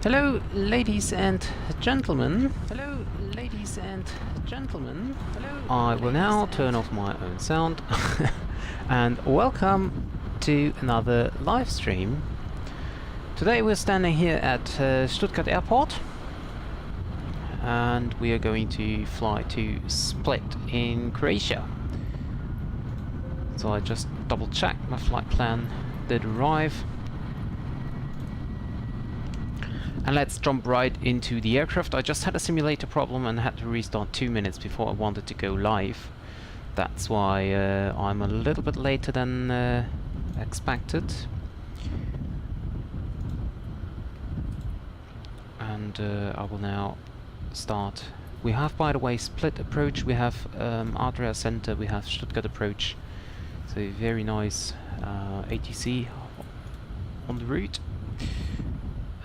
Hello, ladies and gentlemen. Hello, ladies and gentlemen. Hello. I will now turn off my own sound and welcome to another live stream. Today we're standing here at Stuttgart Airport and we are going to fly to Split in Croatia. So I just double checked my flight plan did arrive. And let's jump right into the aircraft. I just had a simulator problem and had to restart 2 minutes before I wanted to go live. That's why I'm a little bit later than expected. And I will now start. We have, by the way, Split approach, we have Adria Center, we have Stuttgart approach. So very nice ATC on the route.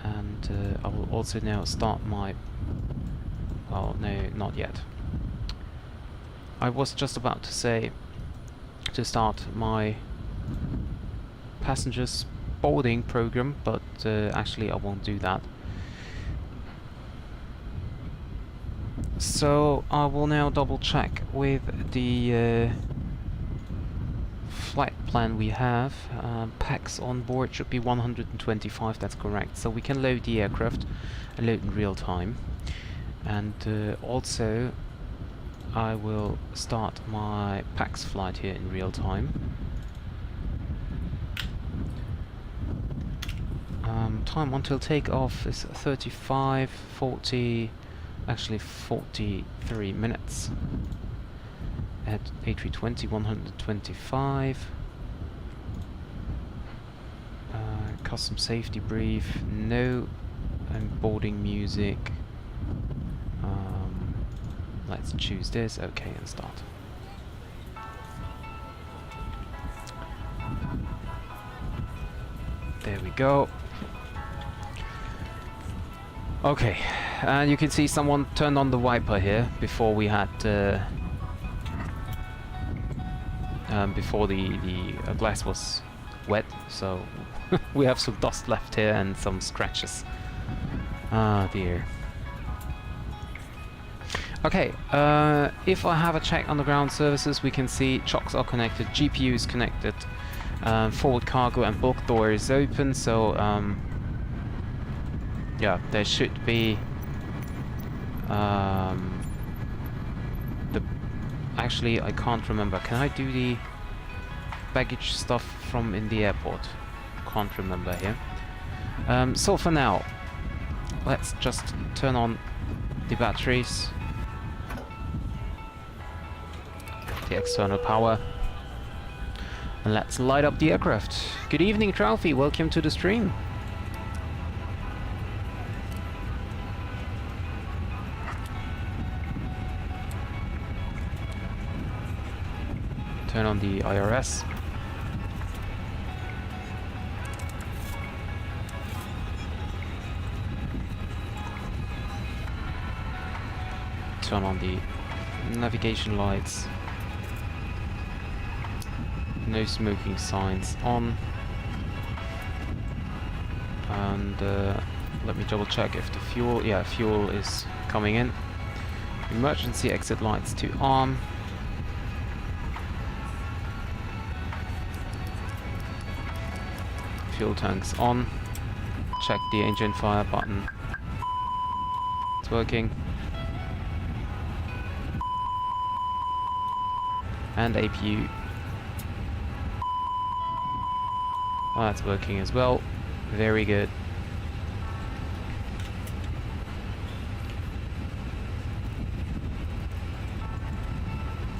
And I will also now start my... well, no, not yet. I was just about to say to start my passengers boarding program, but actually I won't do that. So I will now double check with the flight plan we have. Packs on board should be 125, that's correct. So we can load the aircraft and load in real time. And also I will start my PAX flight here in real time. Time until takeoff is 35, 40, actually 43 minutes. At A320 125. Custom safety brief, no, and boarding music. Let's choose this, okay, and start. There we go. Okay, and you can see someone turned on the wiper here before we had before the glass was wet, so we have some dust left here and some scratches. Ah dear. Okay, if I have a check on the ground services, we can see chocks are connected, GPU is connected, forward cargo and bulk door is open, so yeah, there should be actually, I can't remember. Can I do the baggage stuff from in the airport? Can't remember here. So for now, let's just turn on the batteries, the external power, and let's light up the aircraft. Good evening, Trophy. Welcome to the stream. Turn on the IRS. Turn on the navigation lights. No smoking signs on. And let me double check if the fuel, yeah, fuel is coming in. Emergency exit lights to on. Fuel tanks on. Check the engine fire button. It's working. And APU. Oh, that's working as well. Very good.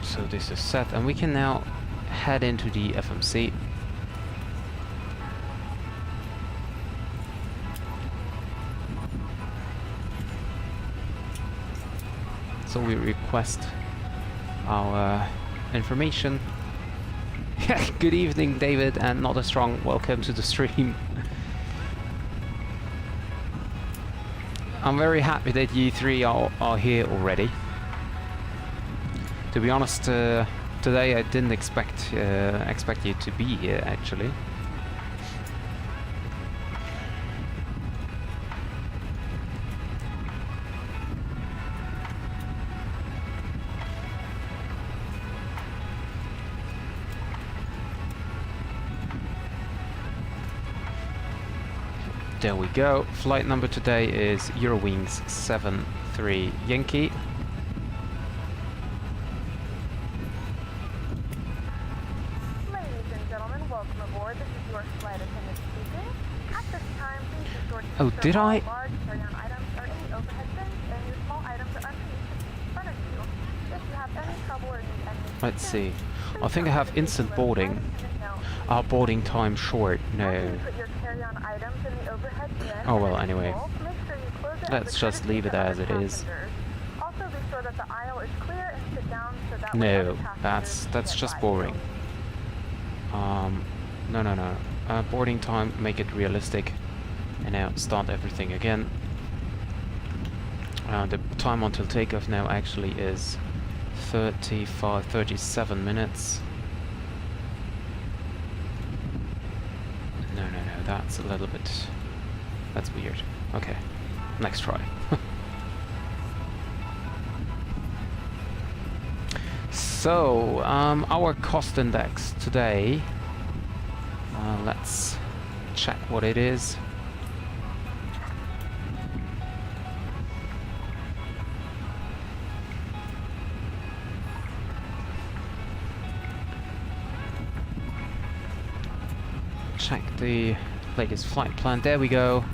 So this is set, and we can now head into the FMC. So we request our information. Good evening, David, and Not a Strong. Welcome to the stream. I'm very happy that you three are here already. To be honest, today I didn't expect you to be here actually. There we go. Flight number today is Eurowings 73 Yankee. Ladies and gentlemen, welcome aboard. This is your flight attendant speaking. At this time, please be sure to Oh, ensure did all I? large carry-on items are in the overhead bins and your small items are underneath the seat in front of you. If you have any trouble or need any Let's see. assistance, I think I have instant boarding. Boarding time short. No. put your carry-on items in the overhead bin. Oh well, and anyway. make sure you close it Let's as a just courtesy leave it to as other it is. passengers. Also, be sure that the aisle is clear and sit down so that way No, other passengers can that's get just by boring. you. No. Boarding time, make it realistic. And now start everything again. The time until takeoff now actually is 37 minutes. No, that's a little bit... That's weird. Okay, next try. So, our cost index today, let's check what it is. Check the latest flight plan. There we go.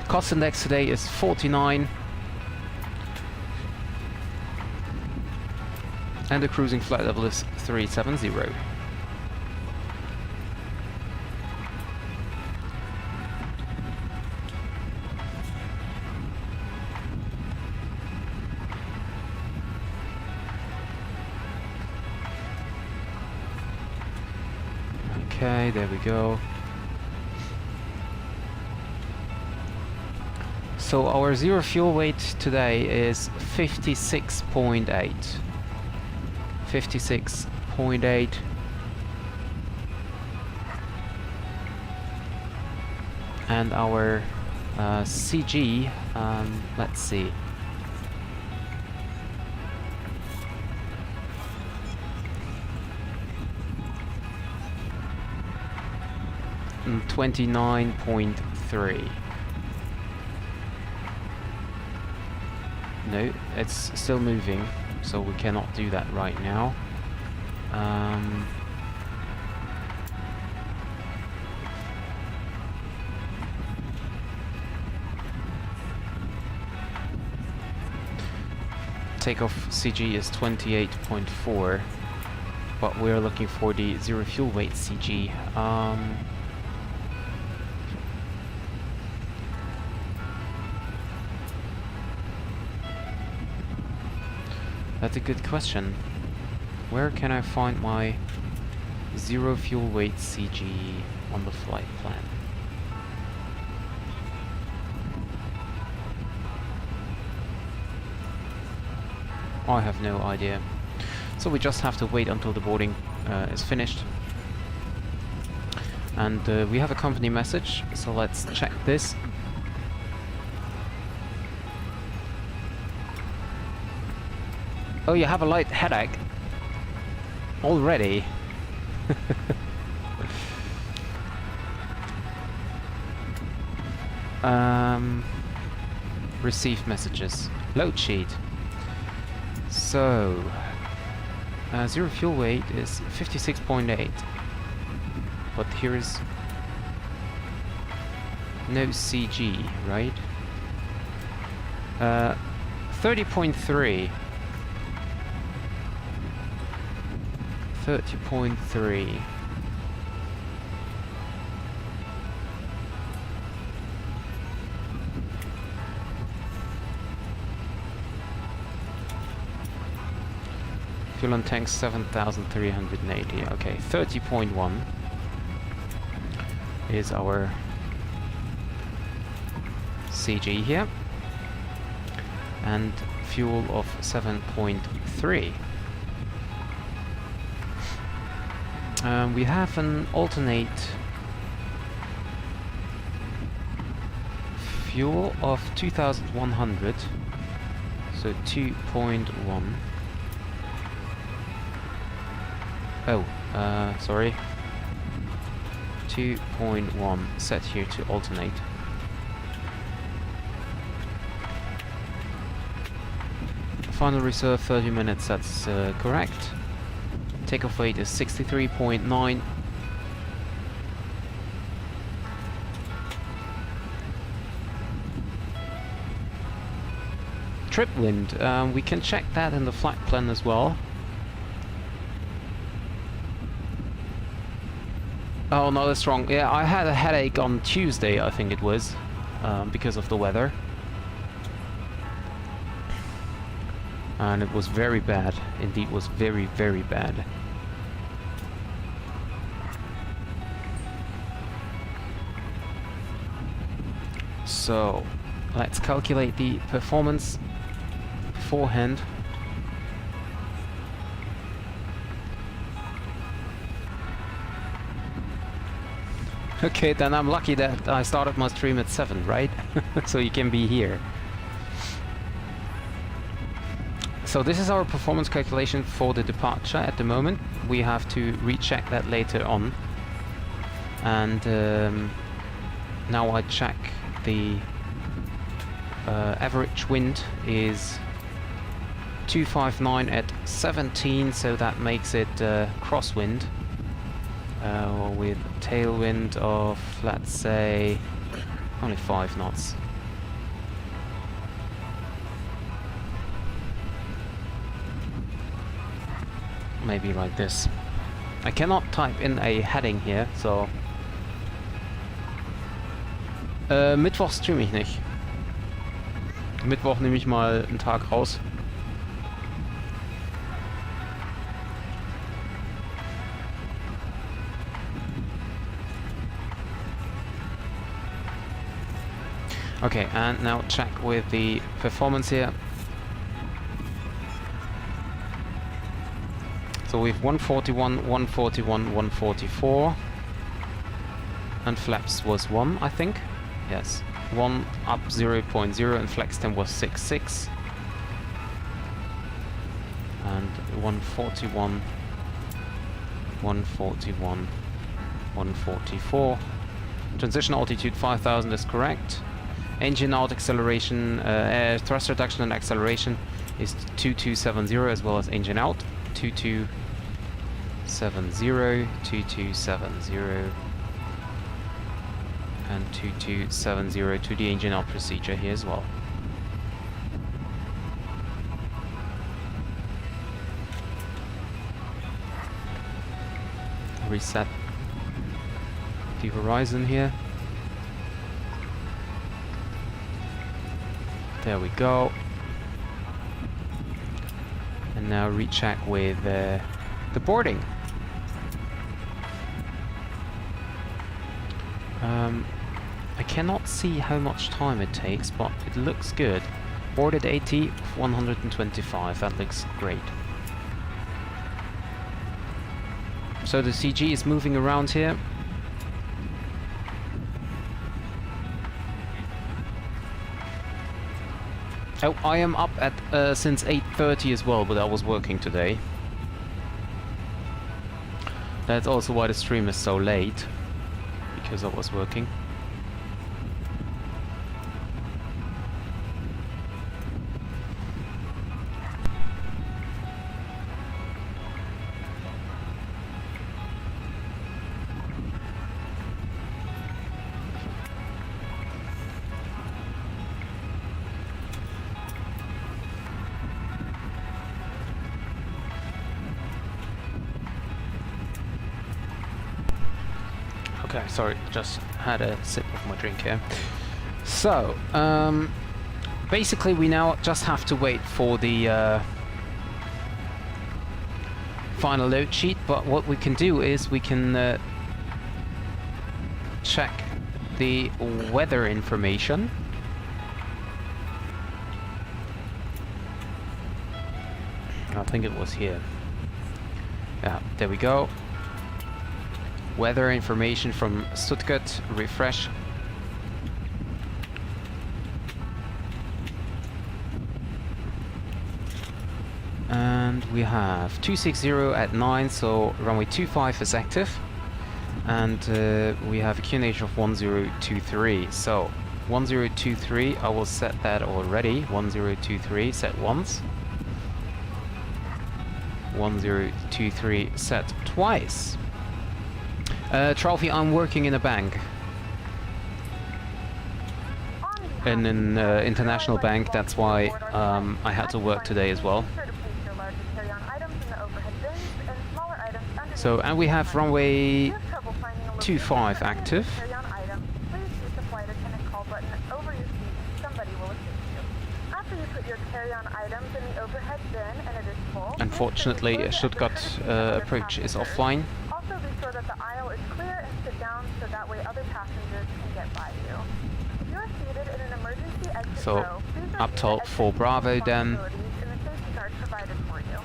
Cost index today is 49. And the cruising flight level is 370. Okay, there we go. So our zero fuel weight today is 56.8. 56.8. And our CG, let's see. 29.3. No, it's still moving, so we cannot do that right now. Takeoff CG is 28.4, but we're looking for the zero fuel weight CG. That's a good question. Where can I find my zero fuel weight CG on the flight plan? I have no idea. So we just have to wait until the boarding is finished. And we have a company message, so let's check this. Oh, you have a light headache? Already? Receive messages. Load sheet. So, zero fuel weight is 56.8. But here is no CG, right? 30.3. 30.3. Fuel on tank 7,380. Okay, 30.1 is our CG here, and fuel of 7.3. We have an alternate fuel of 2,100, so 2.1. Oh, sorry. 2.1 set here to alternate. Final reserve 30 minutes, that's correct. Takeoff weight is 63.9. Trip wind, we can check that in the flight plan as well. Oh no, that's wrong. Yeah, I had a headache on Tuesday, I think it was, because of the weather. And it was very bad. Indeed, was very, very bad. So, let's calculate the performance beforehand. Okay, then I'm lucky that I started my stream at 7, right? So you can be here. So this is our performance calculation for the departure at the moment. We have to recheck that later on. And now I check the average wind is 259 at 17, so that makes it crosswind with tailwind of, let's say, only 5 knots. Maybe like this. I cannot type in a heading here, so Mittwoch streame ich nicht. Mittwoch nehme ich mal einen Tag raus. Okay, and now check with the performance here. So we have 141, 141, 144. And flaps was 1, I think. Yes. 1 up 0.0 and flex time was 6.6. And 141, 141, 144. Transition altitude 5000 is correct. Engine out acceleration, thrust reduction and acceleration is 2270 as well as engine out. 2270, 2270, and 2270 to the engine out procedure here as well. Reset the horizon here. There we go. And now recheck with the boarding. I cannot see how much time it takes, but it looks good. Boarded 80, 125, that looks great. So the CG is moving around here. Oh, I am up at since 8:30 as well, but I was working today. That's also why the stream is so late, because I was working. Okay, sorry, just had a sip of my drink here. So, basically we now just have to wait for the final load sheet, but what we can do is we can check the weather information. I think it was here. Yeah, there we go. Weather information from Stuttgart, refresh. And we have 260 at 9, so runway 25 is active. and we have a QNH of 1023. So 1023, I will set that already. 1023 set once. 1023 set twice. Trophy, I'm working in a bank. In an international bank, that's why I had to work today as well. So, and we have runway 25 active. Unfortunately, Stuttgart approach is offline. Also be sure that the aisle is clear and sit down so that way other passengers can get by you. If you are seated in an emergency exit So, row, please up top for Bravo then. in the safety guard provided for you.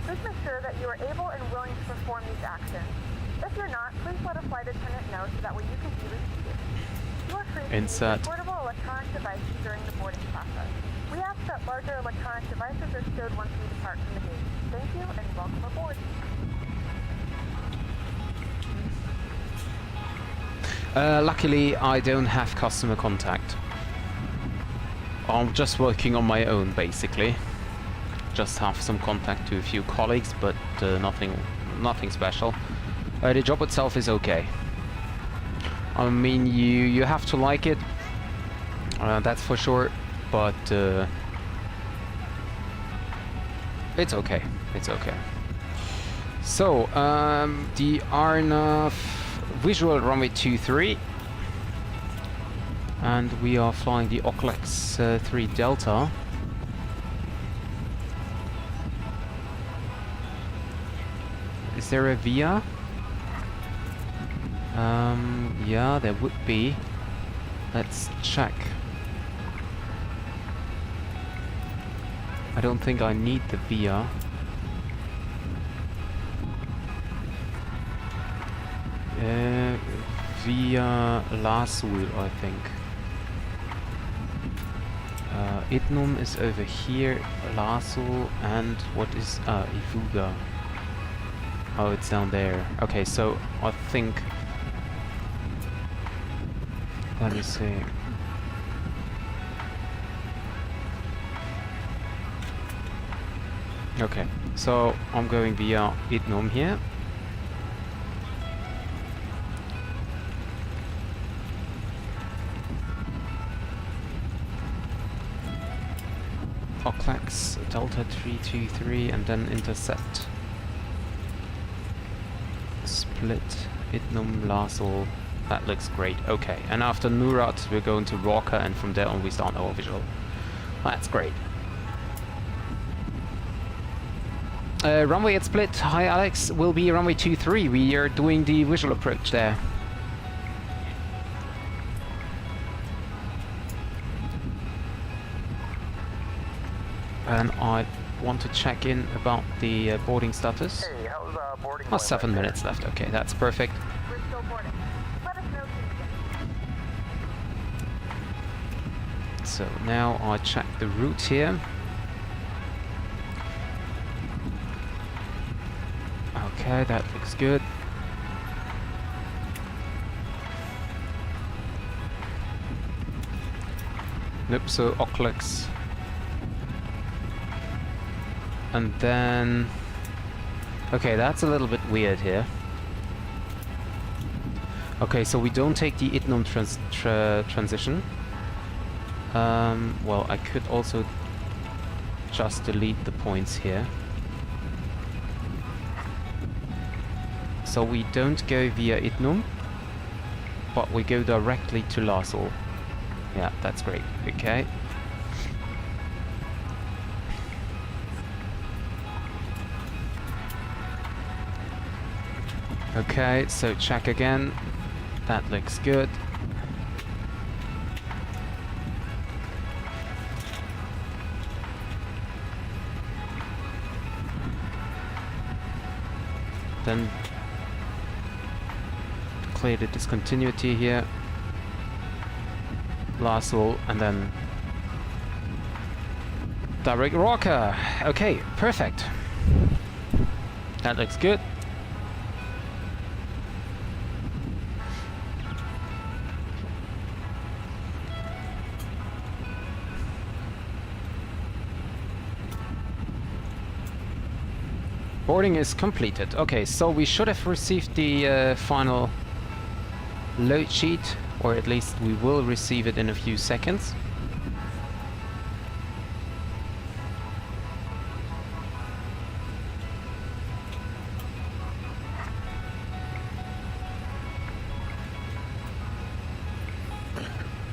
Please make sure that you are able and willing to perform these actions. If you're not, please let a flight attendant know so that way you can be reseated. You are free to Insert. use portable electronic devices during the boarding process. We ask that larger electronic devices are stowed once we depart from the gate. Thank you and welcome aboard. Luckily, I don't have customer contact. I'm just working on my own, basically. Just have some contact to a few colleagues, but nothing special. The job itself is okay. I mean, you have to like it, that's for sure, but it's okay. It's okay. So, the RNAV Visual runway 23, and we are flying the Oclex 3 Delta. Is there a VIA? Yeah, there would be. Let's check. I don't think I need the VIA. Via Lasul, I think. Idnum is over here, Lasul, and what is Ivuga? Oh, it's down there. Okay, so I think. Let me see. Okay, so I'm going via Idnum here. Oclex Delta 323 and then intercept. Split Idnum Lasul. That looks great. Okay, and after Murat we're going to Rocker, and from there on we start our visual. That's great. Runway at Split. Hi Alex, will be runway 23. We are doing the visual approach there. And I want to check in about the boarding status. Hey, how's boarding? Oh, 7 minutes left. Okay, that's perfect. We're still boarding. Let us know Tuesday. So now I check the route here. Okay, that looks good. Nope, so Oclex. And then... Okay, that's a little bit weird here. Okay, so we don't take the Idnum transition. Well, I could also just delete the points here. So we don't go via Idnum, but we go directly to Lasul. Yeah, that's great. Okay. Okay, so check again. That looks good. Then clear the discontinuity here. Lasul, and then direct Rocker. Okay, perfect. That looks good. Boarding is completed. Okay, so we should have received the final load sheet, or at least we will receive it in a few seconds.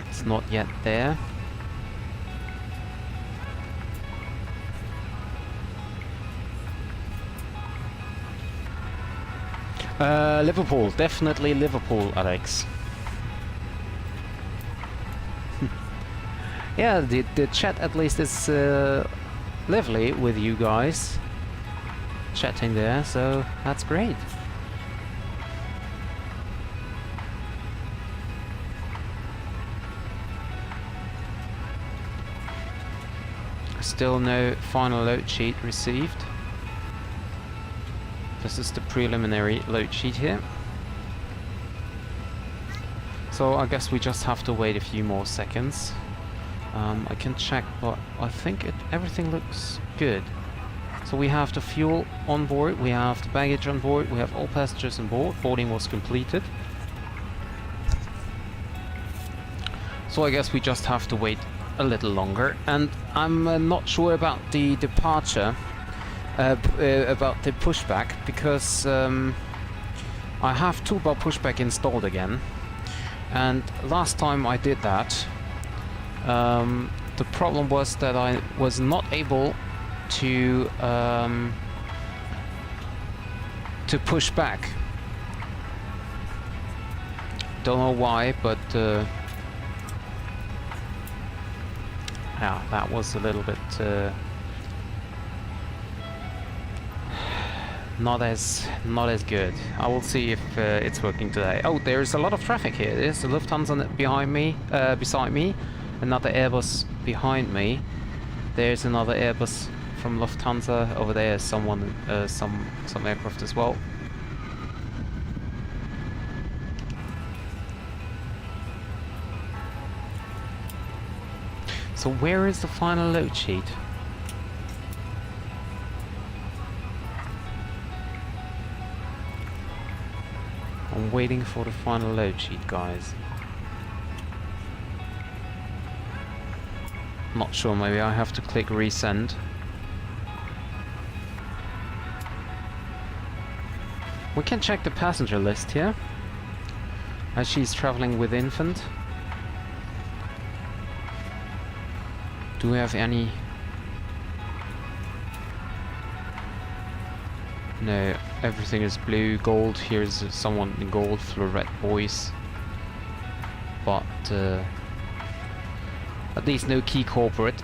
It's not yet there. Liverpool, definitely Liverpool, Alex. Yeah, the chat at least is lively with you guys chatting there, so that's great. Still no final load sheet received. This is the preliminary load sheet here. So I guess we just have to wait a few more seconds. I can check, but I think everything looks good. So we have the fuel on board, we have the baggage on board, we have all passengers on board. Boarding was completed. So I guess we just have to wait a little longer. And I'm not sure about the departure. About the pushback, because I have toolbar pushback installed again, and last time I did that, the problem was that I was not able to push back. Don't know why, but yeah, that was a little bit not as good. I will see if it's working today. Oh, there's a lot of traffic here. There's a Lufthansa behind me, beside me, another Airbus behind me. There's another Airbus from Lufthansa over there. Someone, some aircraft as well. So where is the final load sheet? I'm waiting for the final load sheet, guys. Not sure, maybe I have to click resend. We can check the passenger list here, as she's traveling with infant. Do we have any? No, everything is blue, gold. Here's someone in gold, fluorescent voice. But at least no key corporate.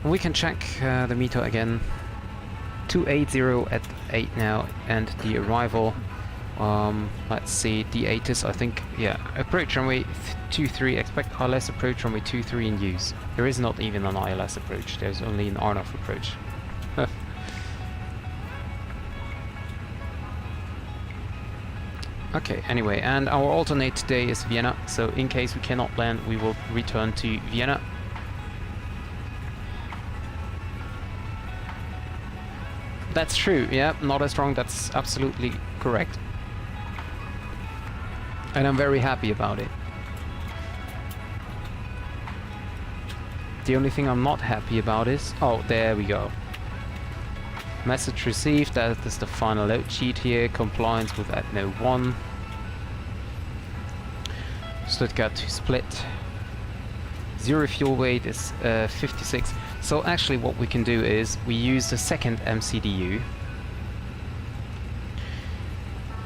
And we can check the meter again. 280 at 8 now, and the arrival. Let's see, the ATIS, I think, yeah, approach runway 23, expect ILS approach runway 23 in use. There is not even an ILS approach, there's only an RNAV approach. Okay, anyway, and our alternate today is Vienna, so in case we cannot land, we will return to Vienna. That's true, yeah, not as strong, that's absolutely correct. And I'm very happy about it. The only thing I'm not happy about is... oh, there we go. Message received, that is the final load sheet here. Compliance with ADNO 1. Stuttgart to split. Zero fuel weight is 56. So actually what we can do is we use the second MCDU.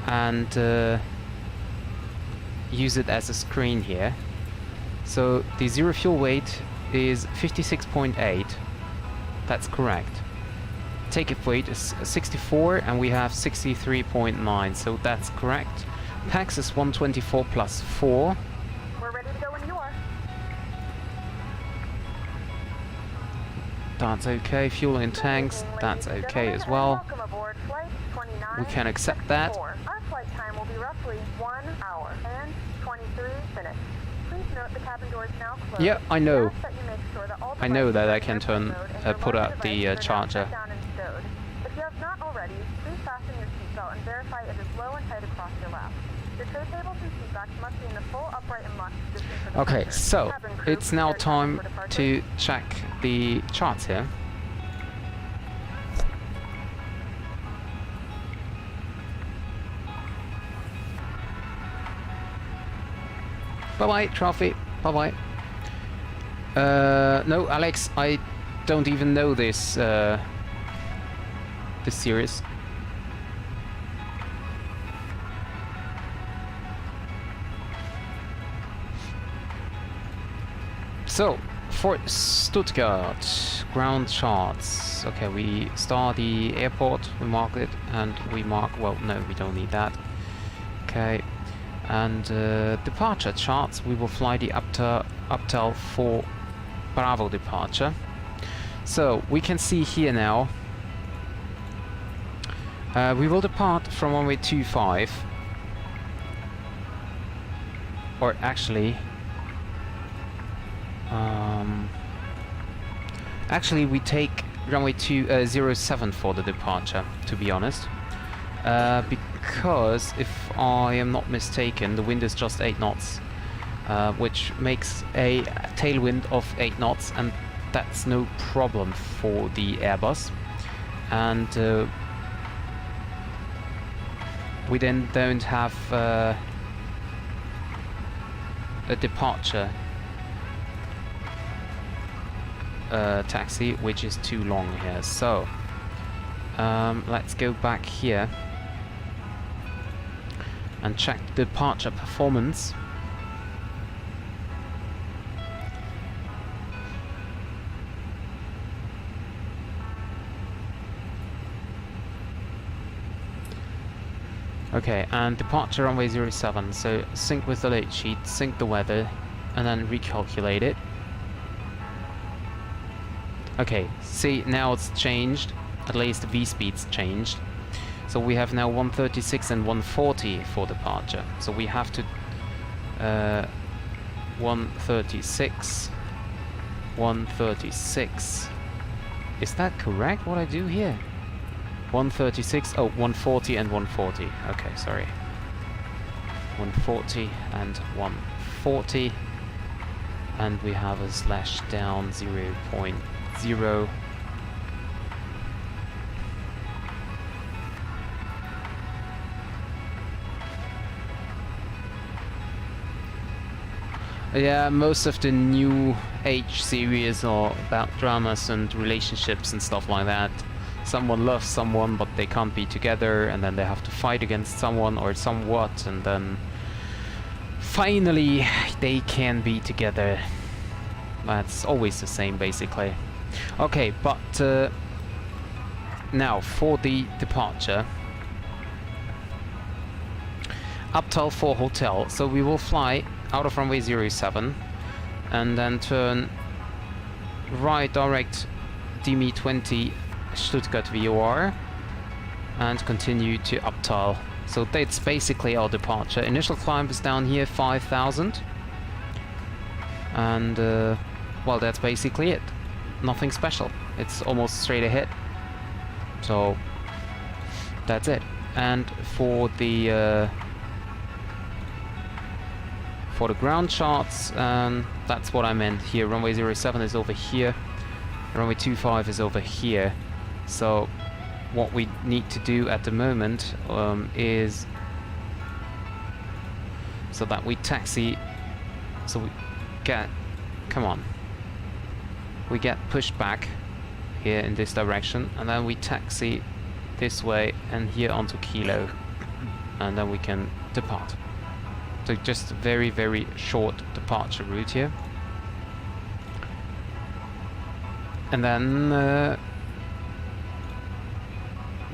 And use it as a screen here. So the zero fuel weight is 56.8. That's correct. Take-up weight is 64 and we have 63.9, so that's correct. Pax is 124 plus 4. We're ready to go when you are. That's okay. Fuel in tanks, that's okay as well. Welcome aboard flight 29. We can accept that. Our flight time will be roughly 1 hour and 23 minutes. Please note the cabin door is now closed. Yeah, I know. We ask that you make sure that all I know that I can devices are in turn, airplane mode and your put mobile out the devices are now charger. shut down and stowed. If you have not already, please fasten your seatbelt and verify it is low and tight across your lap. Your tray tables and seat backs must be in the full upright and locked position for the Okay, departure. so Cabin crew, it's now prepare cabin time for departure. to check the charts here. Bye-bye, trophy. Bye-bye. No, Alex, I don't even know this, this series. So, for Stuttgart, ground charts. Okay, we start the airport, we mark it, and we mark, well, no, we don't need that. Okay, and departure charts, we will fly the Uptal for Bravo departure. So, we can see here now, we will depart from runway 25, or actually, actually we take runway 07 for the departure, to be honest, because if I am not mistaken, the wind is just 8 knots, which makes a tailwind of 8 knots, and that's no problem for the Airbus. And we then don't have a departure taxi, which is too long here. So let's go back here and check the departure performance. Okay, and departure runway 07, so sync with the late sheet, sync the weather, and then recalculate it. Okay, see, now it's changed, at least the V-speed's changed. So we have now 136 and 140 for departure. So we have to 136, 136. Is that correct, what I do here? 136, oh, 140 and 140. Okay, sorry. 140 and 140. And we have a slash down 0.0. Yeah, most of the new H series are about dramas and relationships and stuff like that. Someone loves someone, but they can't be together, and then they have to fight against someone or somewhat, and then finally they can be together. That's always the same, basically. Okay, but now for the departure. Uptal 4 Hotel. So we will fly out of runway 07 and then turn right direct DME 20 Stuttgart VOR and continue to Uptal. So that's basically our departure. Initial climb is down here 5,000, and well, that's basically it. Nothing special. It's almost straight ahead. So that's it. And for the ground charts, that's what I meant here. Runway 07 is over here. Runway 25 is over here. So what we need to do at the moment is so that we taxi, so we get, come on, we get pushed back here in this direction, and then we taxi this way and here onto Kilo, and then we can depart. So just a very, very short departure route here. And then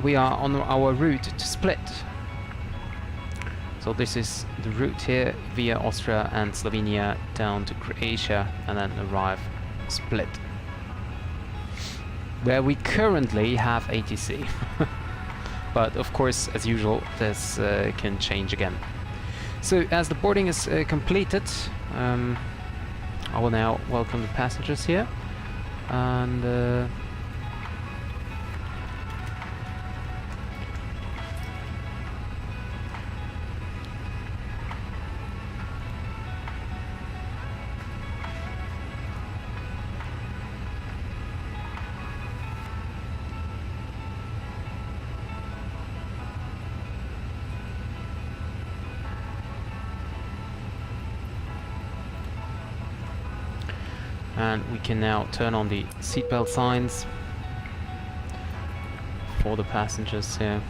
we are on our route to Split. So this is the route here via Austria and Slovenia down to Croatia, and then arrive Split, where we currently have ATC. But of course, as usual, this can change again. So as the boarding is completed, I will now welcome the passengers here, and we can now turn on the seatbelt signs for the passengers here.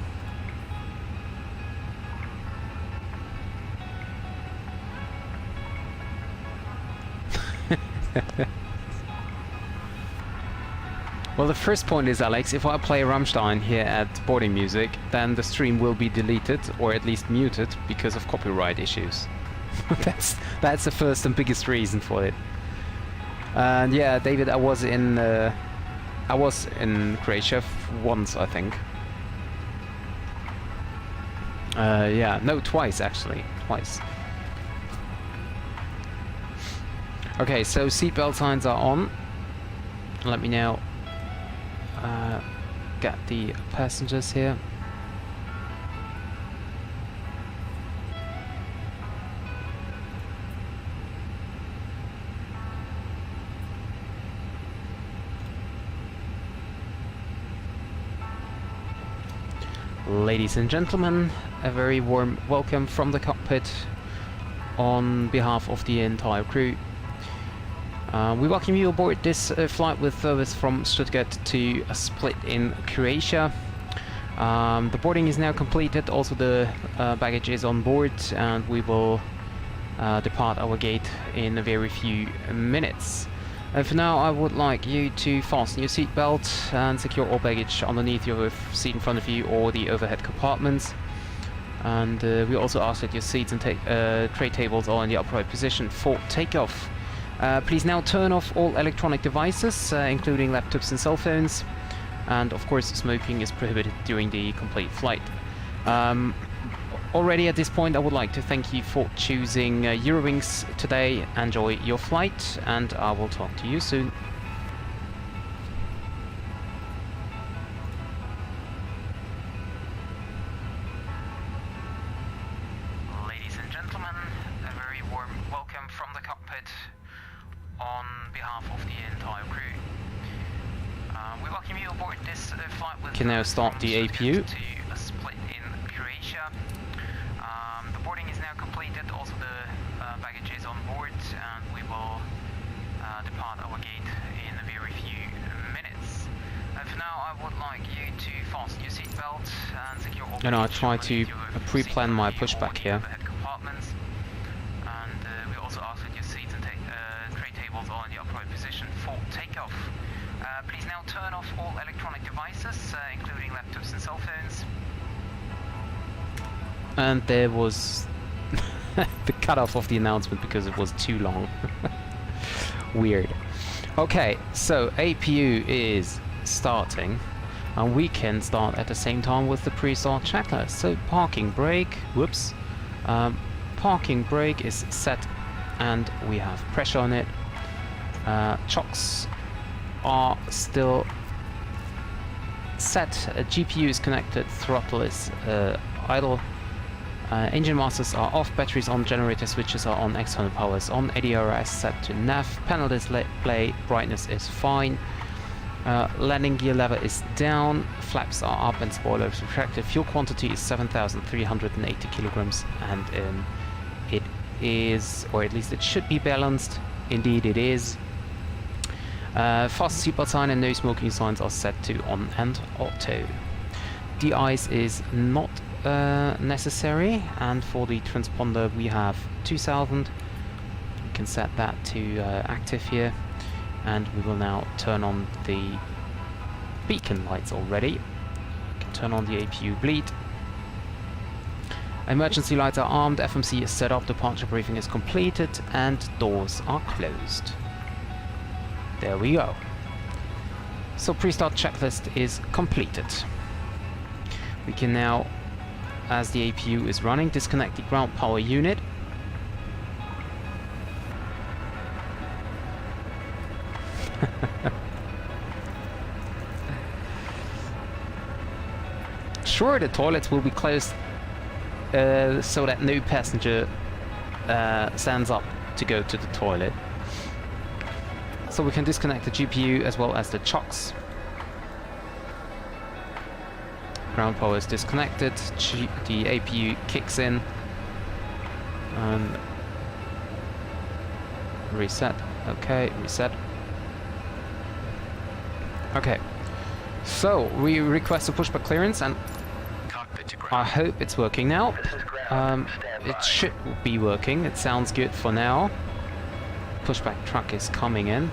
Well, the first point is, Alex, if I play Rammstein here at boarding music, then the stream will be deleted, or at least muted, because of copyright issues. That's the first and biggest reason for it. And yeah, David, I was in Croatia once, I think. Yeah, no, twice actually, twice. Okay, so seatbelt signs are on. Let me now get the passengers here. Ladies and gentlemen, a very warm welcome from the cockpit on behalf of the entire crew. We welcome you aboard this flight with service from Stuttgart to Split in Croatia. The boarding is now completed, also the baggage is on board, and we will depart our gate in a very few minutes. For now, I would like you to fasten your seatbelt and secure all baggage underneath your seat in front of you or the overhead compartments. And we also ask that your seats and tray tables are in the upright position for takeoff. Please now turn off all electronic devices, including laptops and cell phones. And of course, smoking is prohibited during the complete flight. Already at this point, I would like to thank you for choosing Eurowings today. Enjoy your flight, and I will talk to you soon. Ladies and gentlemen, a very warm welcome from the cockpit on behalf of the entire crew. We welcome you aboard this flight with... Can now start the APU. To Split in Croatia. The boarding is now completed, also the baggage is on board, and we will depart our gate in a very few minutes. For now, I would like you to fasten your seatbelt and secure all... I try to pre-plan my pushback here. Compartments. And we also ask that your seats and tray tables are in the upright position for takeoff. Please now turn off all electronic devices, including laptops and cell phones. And there was the cutoff of the announcement because it was too long. Weird. Okay, so APU is starting, and we can start at the same time with the pre-start checklist. So parking brake, whoops, parking brake is set, and we have pressure on it. Chocks are still set. GPU is connected, throttle is idle. Engine masters are off, batteries on, generator switches are on, external power is on, ADRS set to nav, panel display brightness is fine, landing gear lever is down, flaps are up and spoiler is retracted, fuel quantity is 7,380 kilograms, and it is, or at least it should be balanced. Indeed it is. Fast seatbelt sign and no smoking signs are set to on and auto. De-ice is not necessary, and for the transponder we have 2000. We can set that to active here, and we will now turn on the beacon lights already. We can turn on the APU bleed. Emergency lights are armed, FMC is set up, departure briefing is completed, and doors are closed. There we go. So pre-start checklist is completed. We can now, as the APU is running, disconnect the ground power unit. Sure, the toilets will be closed so that no passenger stands up to go to the toilet. So we can disconnect the GPU as well as the chocks. Ground power is disconnected, the APU kicks in and reset. Okay, reset. Okay, so we request a pushback clearance and I hope it's working now. It should be working, it sounds good for now. Pushback truck is coming in.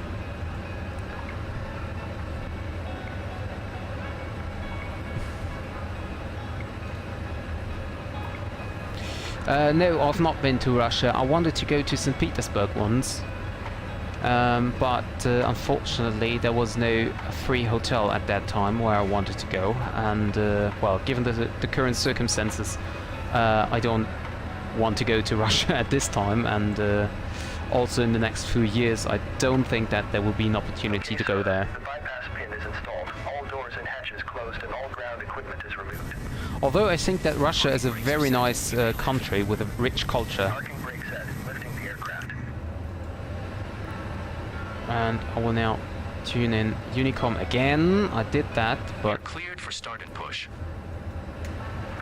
No, I've not been to Russia. I wanted to go to St. Petersburg once, but unfortunately there was no free hotel at that time where I wanted to go, and well, given the current circumstances, I don't want to go to Russia at this time, and also in the next few years I don't think that there will be an opportunity to go there. The bypass pin is installed. All doors and hatches closed and all ground equipment is removed. Although I think that Russia is a very nice country with a rich culture. Parking brake set, lifting the aircraft. And I will now tune in Unicom again. I did that, but Cleared for start and push.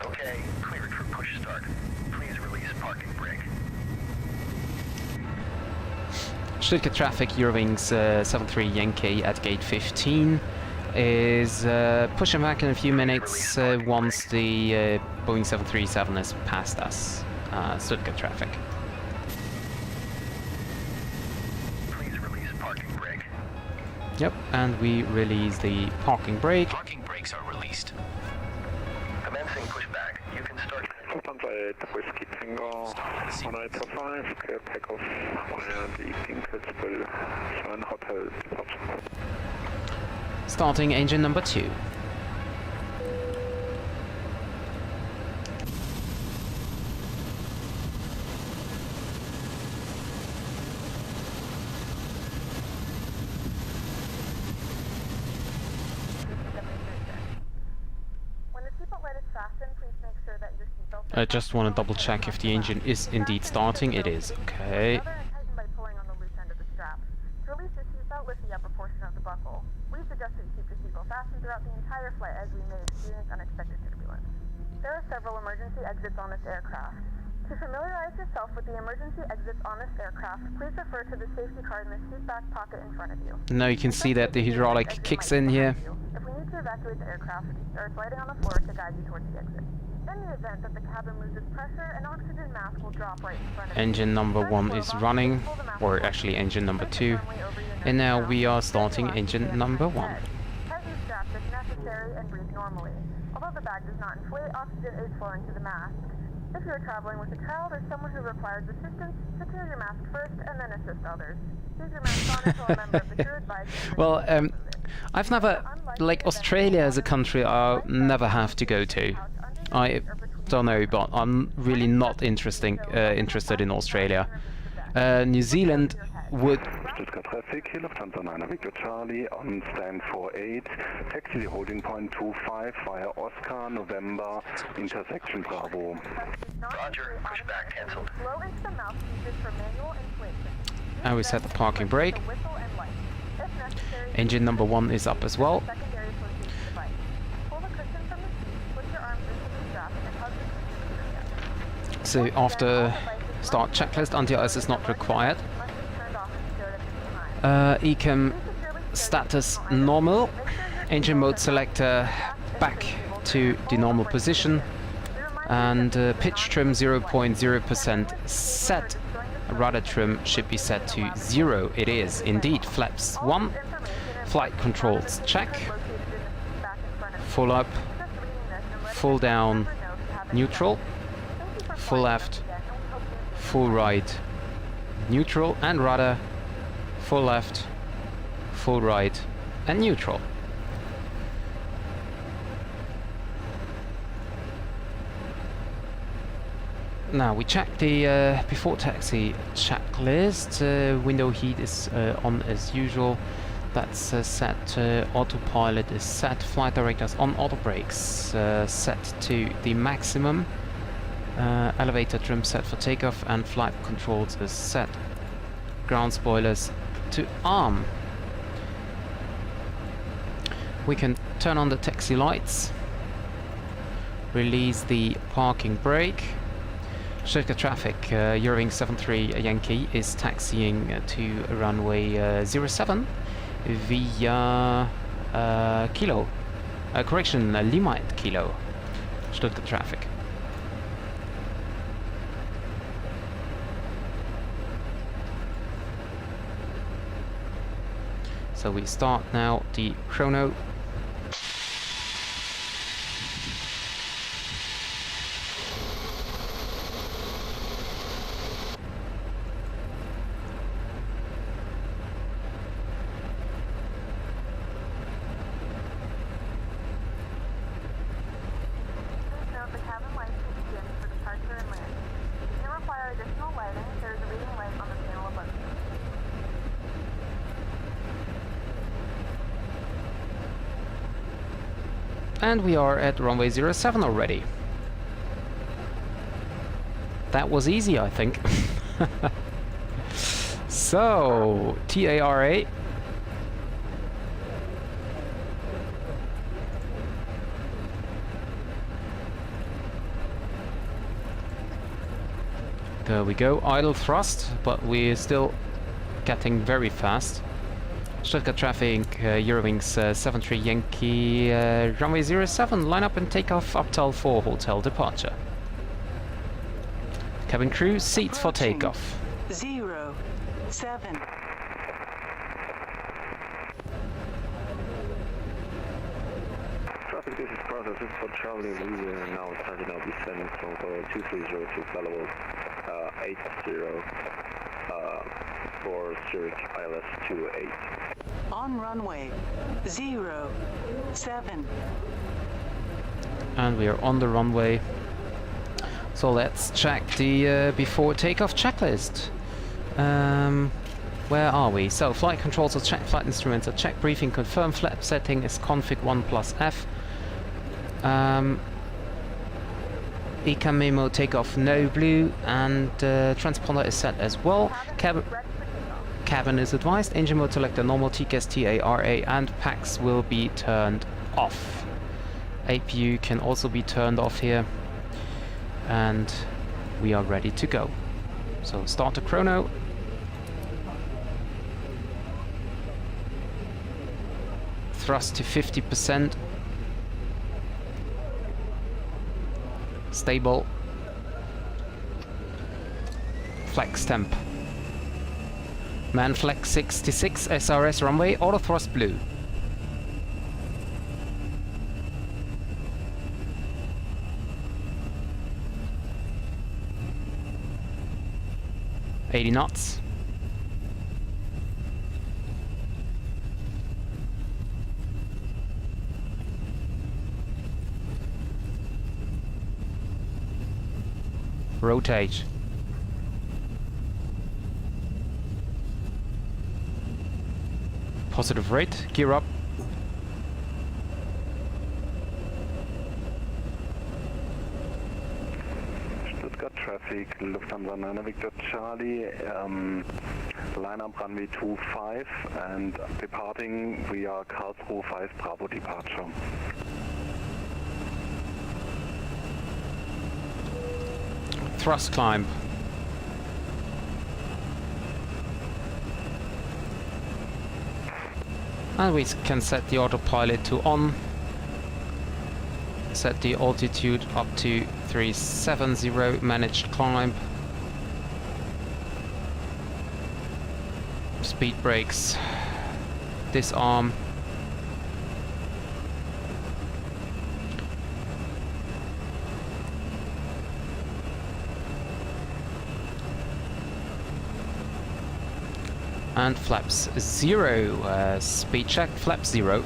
Okay, cleared for push start. Please release parking brake. Stuttgart traffic, Eurowings 73 Yankee at gate 15 is pushing back in a few minutes once the Boeing 737 has passed us. Stuttgart traffic. Please release parking brake. Yep, and we release the parking brake. Parking brakes are released. Commencing pushback. You can start. Whiskey Tango 185, clear takeoff via the Kingsville Sun Hotel. Starting engine number 2. When the seatbelt light is fastened, please make sure that your seatbelt I just want to double check if the engine is indeed starting. It is. Okay. Other and tighten by pulling on the loose end of the strap. To release your seatbelt, lift the upper portion of the buckle. We suggest that you keep your seatbelt fastened throughout the entire flight as we may experience unexpected turbulence. There are several emergency exits on this aircraft. To familiarize yourself with the emergency exits on this aircraft, please refer to the safety card in the seat back pocket in front of you. Now you can see that the hydraulic kicks in here. If we need to evacuate the aircraft, there is lighting on the floor to guide you towards the exit. In the event that the cabin loses pressure, an oxygen mask will drop right in front of you. Engine number 1 is running, or actually engine number 2. And now we are starting engine number 1. Tighten the straps if necessary and breathe normally. Although the bag does not inflate, oxygen is flowing to the mask. If you are traveling with a child or someone who requires assistance, secure your mask first and then assist others. Leave your mask on until a member of the crew advises you. Well, I've never, like Australia as a country, I'll never have to go to. I don't know, but I'm really not interested in Australia. New Zealand would. Stuttgart traffic, here Lufthansa 9 Victor Charlie on stand 48, taxi holding point 25 via Oscar November intersection Bravo. Roger, pushback cancelled. Blow into the mouthpieces for manual inflation. And we set the parking brake. The whistle and light. If necessary, Engine number 1 is up as well. secondary flotation device. Pull the cushion from the seat, put your arms into the strap, and hug the seat. So after start checklist, anti-ice is not required. Must be turned off and secured at this time. Ecam status normal. Engine mode selector back to the normal position. And pitch trim 0.0% set. Rudder trim should be set to 0. It is indeed. Flaps 1. Flight controls check. Full up. Full down. Neutral. Full left. Full right. Neutral and rudder. Full left. Full right. And neutral. Now we check the before taxi checklist. Window heat is on as usual. That's set. Autopilot is set. Flight directors on. Auto brakes set to the maximum. Elevator trim set for takeoff, and flight controls is set. Ground spoilers to arm. We can turn on the taxi lights. Release the parking brake. Stuttgart traffic, Eurowings 73 Yankee is taxiing to runway 07 via Kilo. Correction, Lima Kilo. Stuttgart traffic. So we start now the chrono. And we are at runway 07 already. That was easy, I think. So, TARA. There we go, idle thrust, but we're still getting very fast. Stuttgart traffic, Eurowings 73 Yankee, runway 07, line up and take off Uptal 4, hotel departure. Cabin crew, seats for takeoff. 07. Traffic, this is process. This is for traveling. We are now starting our descent from 2302 Belleville 80 for Zurich ILS 28. On runway 07. And we are on the runway. So let's check the before takeoff checklist. Where are we? So flight controls are checked, flight instruments are checked, briefing confirmed, flap setting is config 1+F. ECAM memo takeoff no blue, and transponder is set as well. Cabin is advised, engine mode selector normal, TCAS TARA, and packs will be turned off. APU can also be turned off here, and we are ready to go. So start the chrono. Thrust to 50%. Stable. Flex temp. Man flex 66, SRS runway, auto thrust blue. $80 knots. Rotate. Positive rate, gear up. Stuttgart traffic, Lufthansa 9 Victor Charlie, line up runway 25 and departing via Karlsruhe 5 Bravo departure. Thrust climb. And we can set the autopilot to on. Set the altitude up to 370, managed climb. Speed brakes. Disarm. And flaps 0, speed check, flaps 0.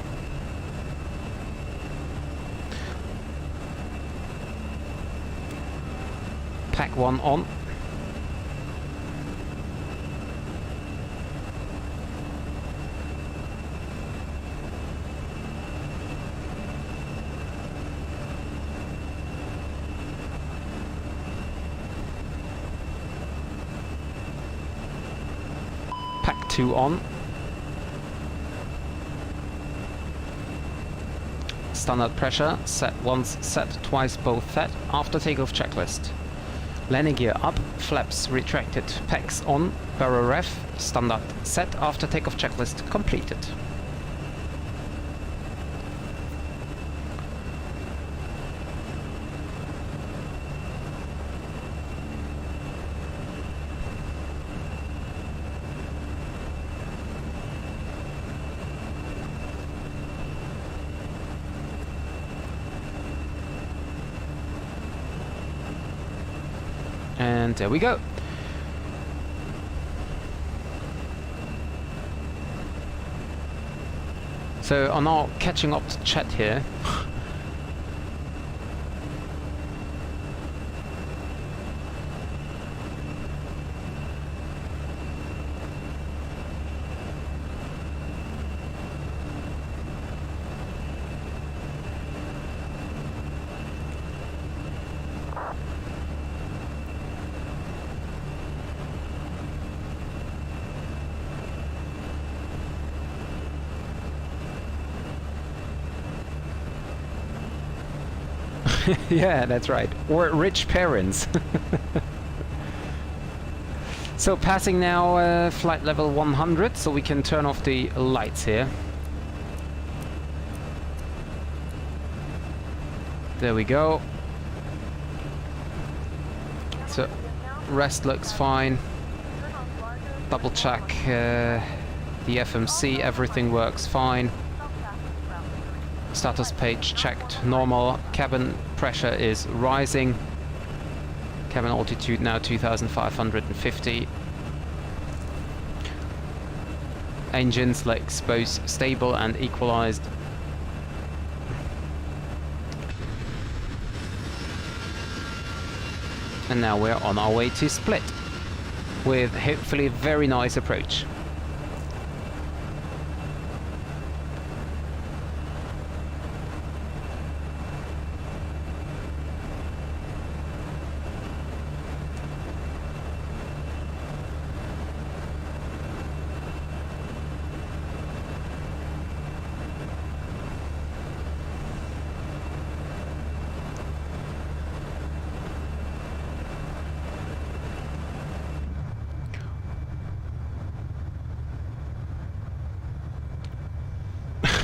Pack 1 on. 2 on. Standard pressure, set once, set twice, both set. After takeoff checklist. Landing gear up, flaps retracted, pegs on, barrel ref, standard set. After takeoff checklist completed. And there we go. So I'm now catching up to chat here. Yeah, that's right. Or rich parents. So passing now flight level 100, so we can turn off the lights here. There we go. So rest looks fine. Double check the FMC, everything works fine. Status page checked, normal. Cabin pressure is rising. Cabin altitude now 2,550. Engines like both stable and equalized. And now we're on our way to Split with hopefully a very nice approach.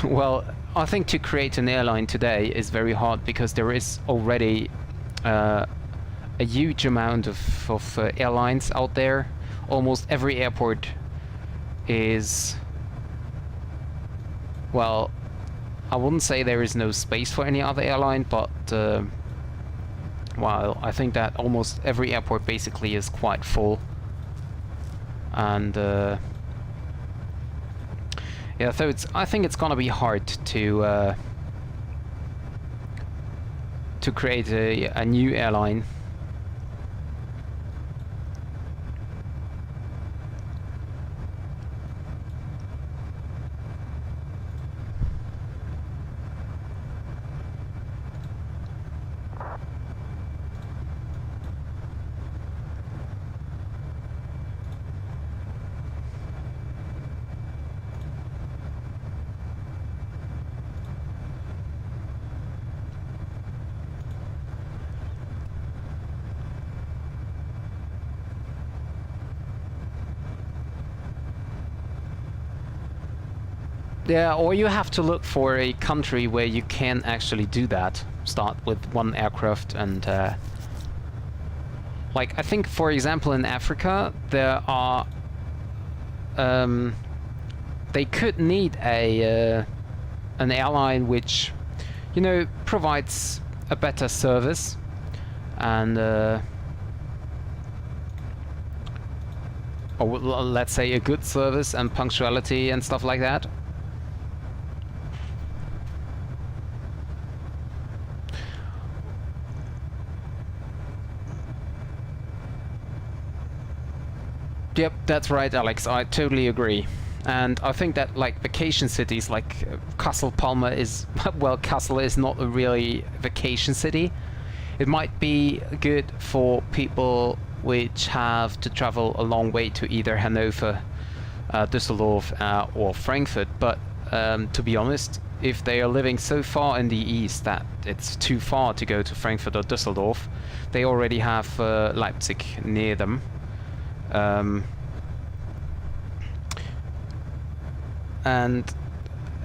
Well, I think to create an airline today is very hard because there is already a huge amount of airlines out there. Almost every airport is, well, I wouldn't say there is no space for any other airline, but well, I think that almost every airport basically is quite full. And yeah, so I think it's gonna be hard to create a new airline. Yeah, or you have to look for a country where you can actually do that. Start with one aircraft and like, I think, for example, in Africa, there are they could need a an airline which, you know, provides a better service and or let's say a good service and punctuality and stuff like that. Yep, that's right, Alex. I totally agree. And I think that, like, vacation cities like Kassel, Palma is, well, Kassel is not a really vacation city. It might be good for people which have to travel a long way to either Hanover Düsseldorf or Frankfurt, but to be honest, if they are living so far in the east that it's too far to go to Frankfurt or Düsseldorf, they already have Leipzig near them. And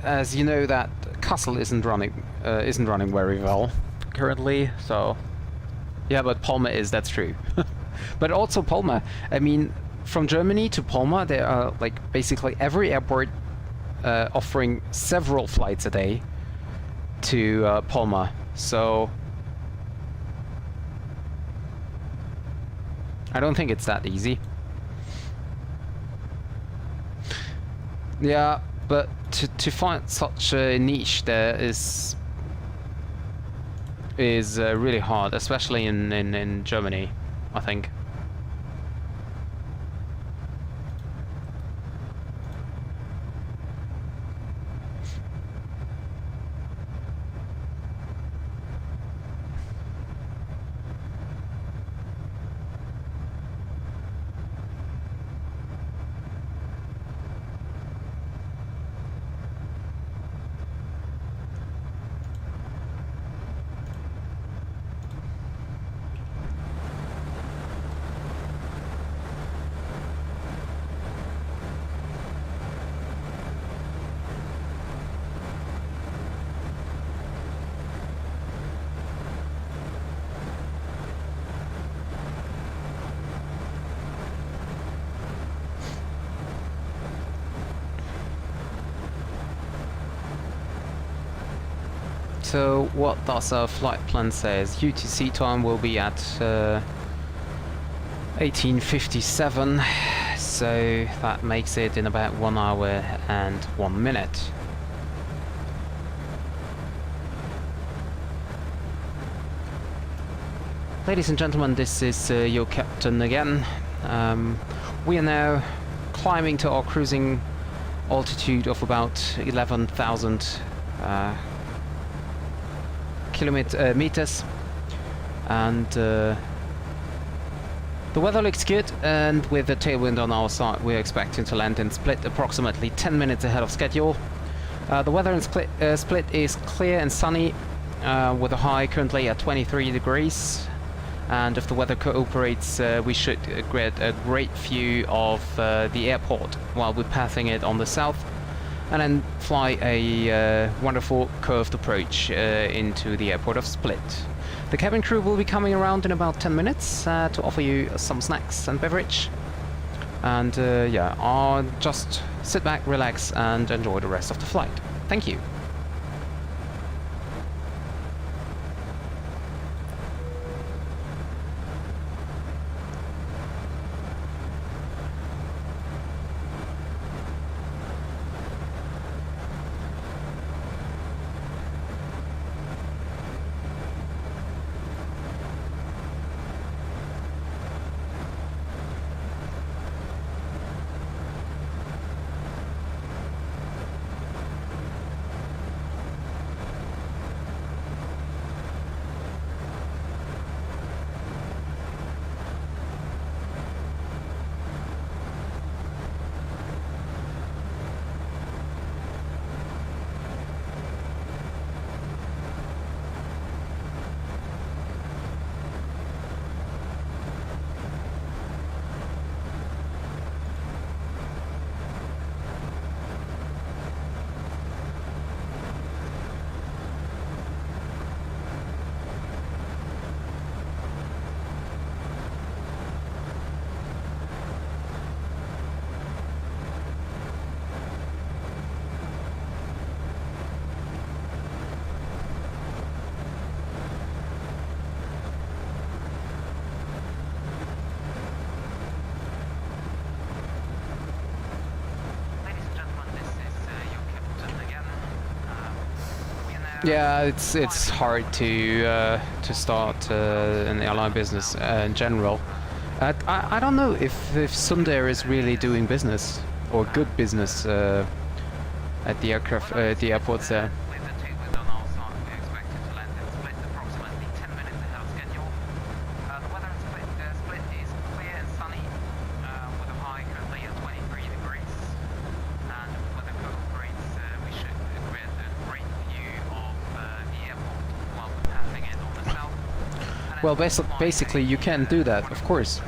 as you know, that Kassel isn't running very well currently, so yeah, but Palma is, that's true. But also Palma, I mean, from Germany to Palma, there are like basically every airport offering several flights a day to Palma, so I don't think it's that easy. Yeah, but to find such a niche there is really hard, especially in Germany, I think. So what does our flight plan says? UTC time will be at 18:57, so that makes it in about 1 hour and 1 minute. Ladies and gentlemen, this is your captain again. We are now climbing to our cruising altitude of about 11,000 meters, and the weather looks good, and with the tailwind on our side we're expecting to land in Split approximately 10 minutes ahead of schedule. The weather in Split is clear and sunny, with a high currently at 23 degrees, and if the weather cooperates we should get a great view of the airport while we're passing it on the south, and then fly a wonderful curved approach into the airport of Split. The cabin crew will be coming around in about 10 minutes to offer you some snacks and beverage. And yeah, I'll just sit back, relax, and enjoy the rest of the flight. Thank you. Yeah, it's hard to start an airline business in general. I don't know if Sundair is really doing business or good business at the airports there. Well, basically you can do that, of course.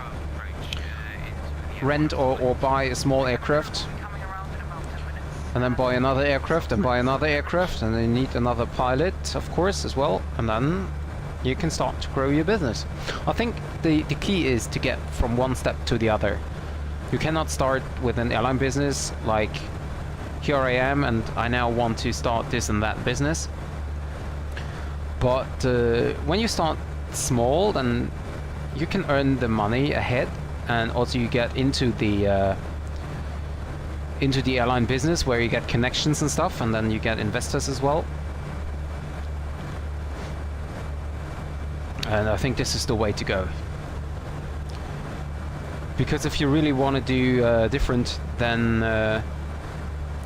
Rent or buy a small aircraft, and then buy another aircraft, and buy another aircraft, and then you need another pilot, of course, as well, and then you can start to grow your business. I think the key is to get from one step to the other. You cannot start with an airline business like, here I am and I now want to start this and that business. But when you start small, then you can earn the money ahead, and also you get into the airline business where you get connections and stuff, and then you get investors as well. And I think this is the way to go. Because if you really want to do different, then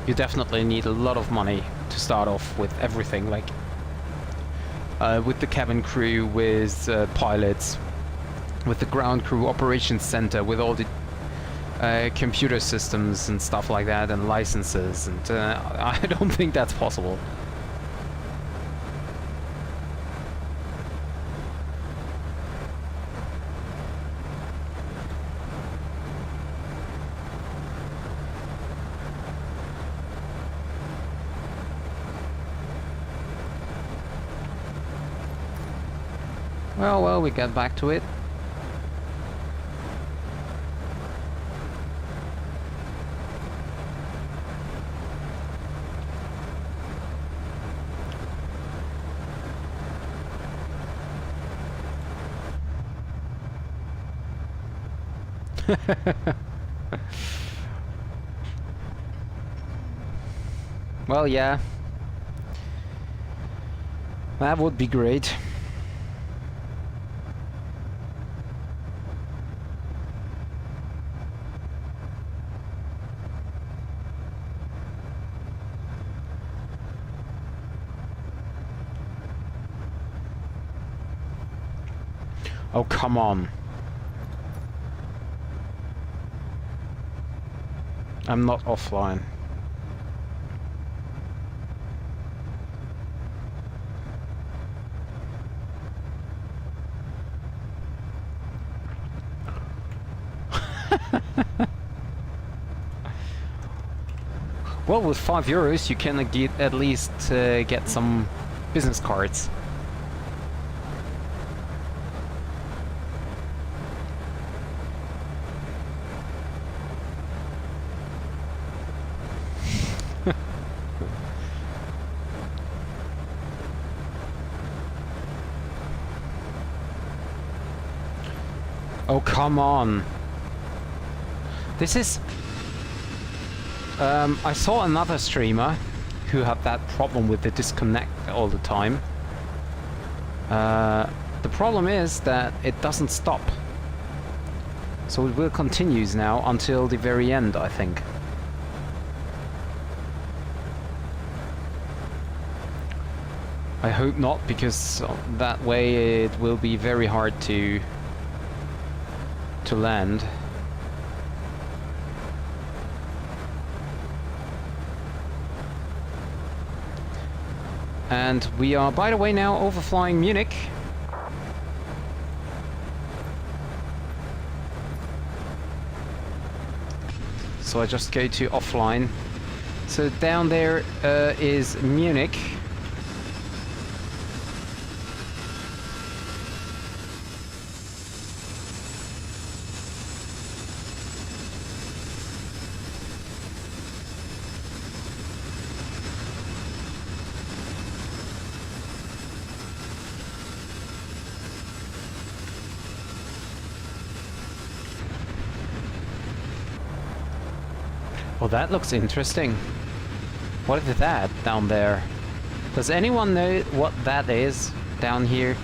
you definitely need a lot of money to start off with everything, like with the cabin crew, with pilots, with the ground crew operations center, with all the computer systems and stuff like that, and licenses, and I don't think that's possible. Well, we get back to it. Well, yeah. That would be great. Oh, come on. I'm not offline. Well, with €5 you can get at least get some business cards. Oh, come on. This is... I saw another streamer who had that problem with the disconnect all the time. The problem is that it doesn't stop. So it will continue now until the very end, I think. I hope not, because that way it will be very hard to land. And we are, by the way, now overflying Munich. So I just go to offline. So down there is Munich. Well, that looks interesting. What is that down there? Does anyone know what that is down here?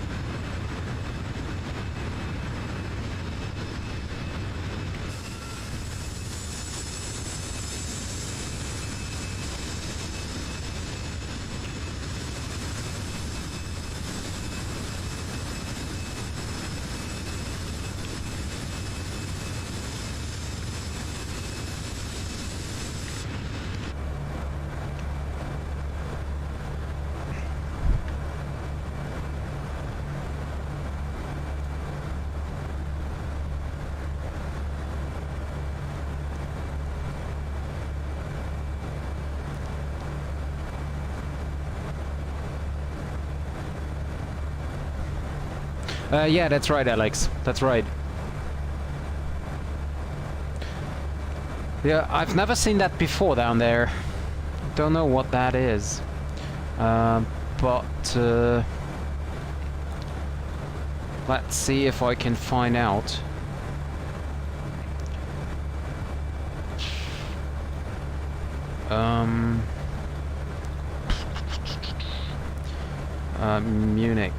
Yeah, that's right, Alex. That's right. Yeah, I've never seen that before down there. Don't know what that is. But let's see if I can find out. Munich.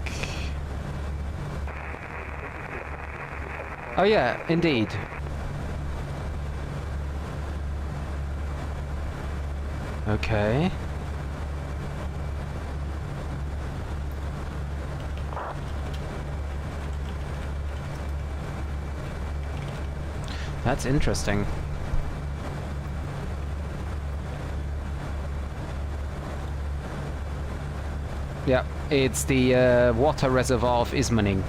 Oh yeah, indeed. Okay. That's interesting. Yeah, it's the water reservoir of Ismaning.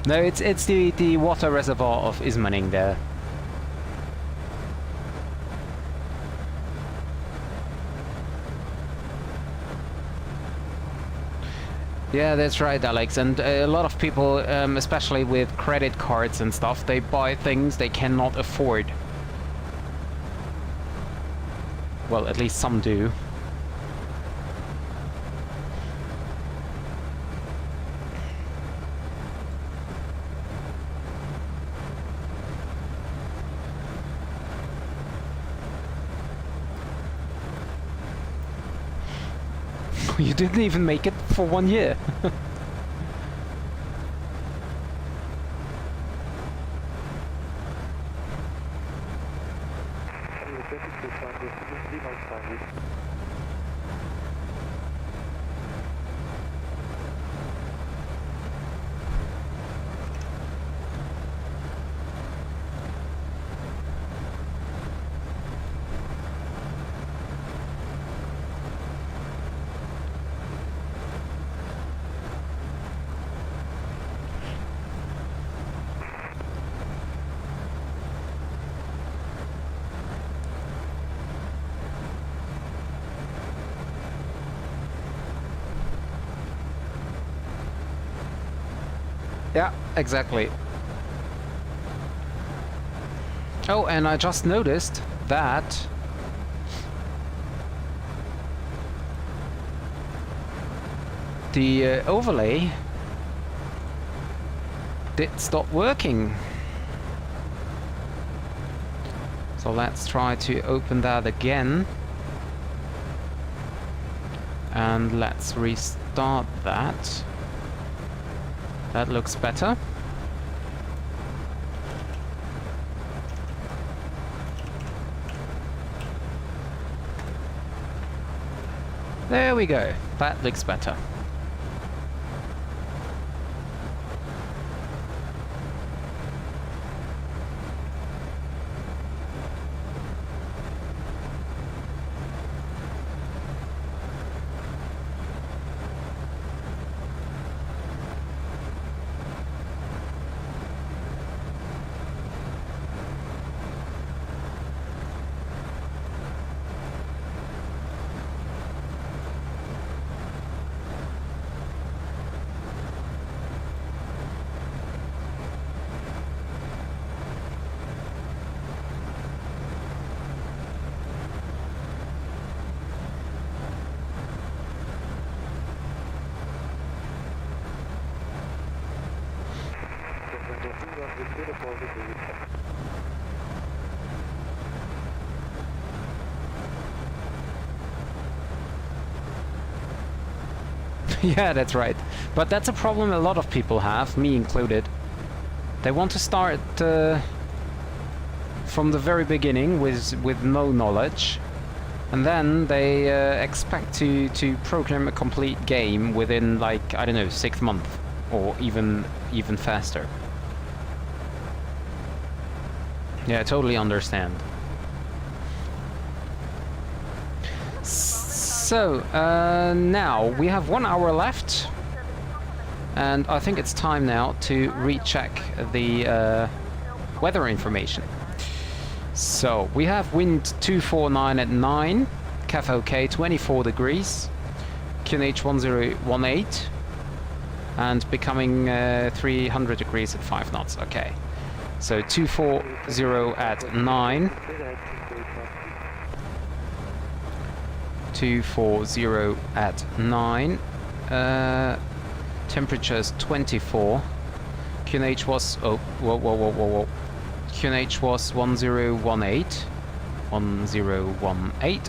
No, it's the water reservoir of Ismaning there. Yeah, that's right, Alex. And a lot of people, especially with credit cards and stuff, they buy things they cannot afford. Well, at least some do. You didn't even make it for 1 year. Yeah, exactly. Oh, and I just noticed that the overlay did stop working. So let's try to open that again. And let's restart that. That looks better. There we go. That looks better. Yeah, that's right. But that's a problem a lot of people have, me included. They want to start from the very beginning with no knowledge, and then they expect to program a complete game within, like, I don't know, 6 months or even faster. Yeah, I totally understand. So, now we have 1 hour left. And I think it's time now to recheck the weather information. So we have wind 249 at 9, CAF OK 24 degrees, QNH 1018, and becoming 300 degrees at 5 knots. Okay, so 240 at 9, 240 at 9, temperatures 24, QNH was, oh, whoa, QNH was 1018,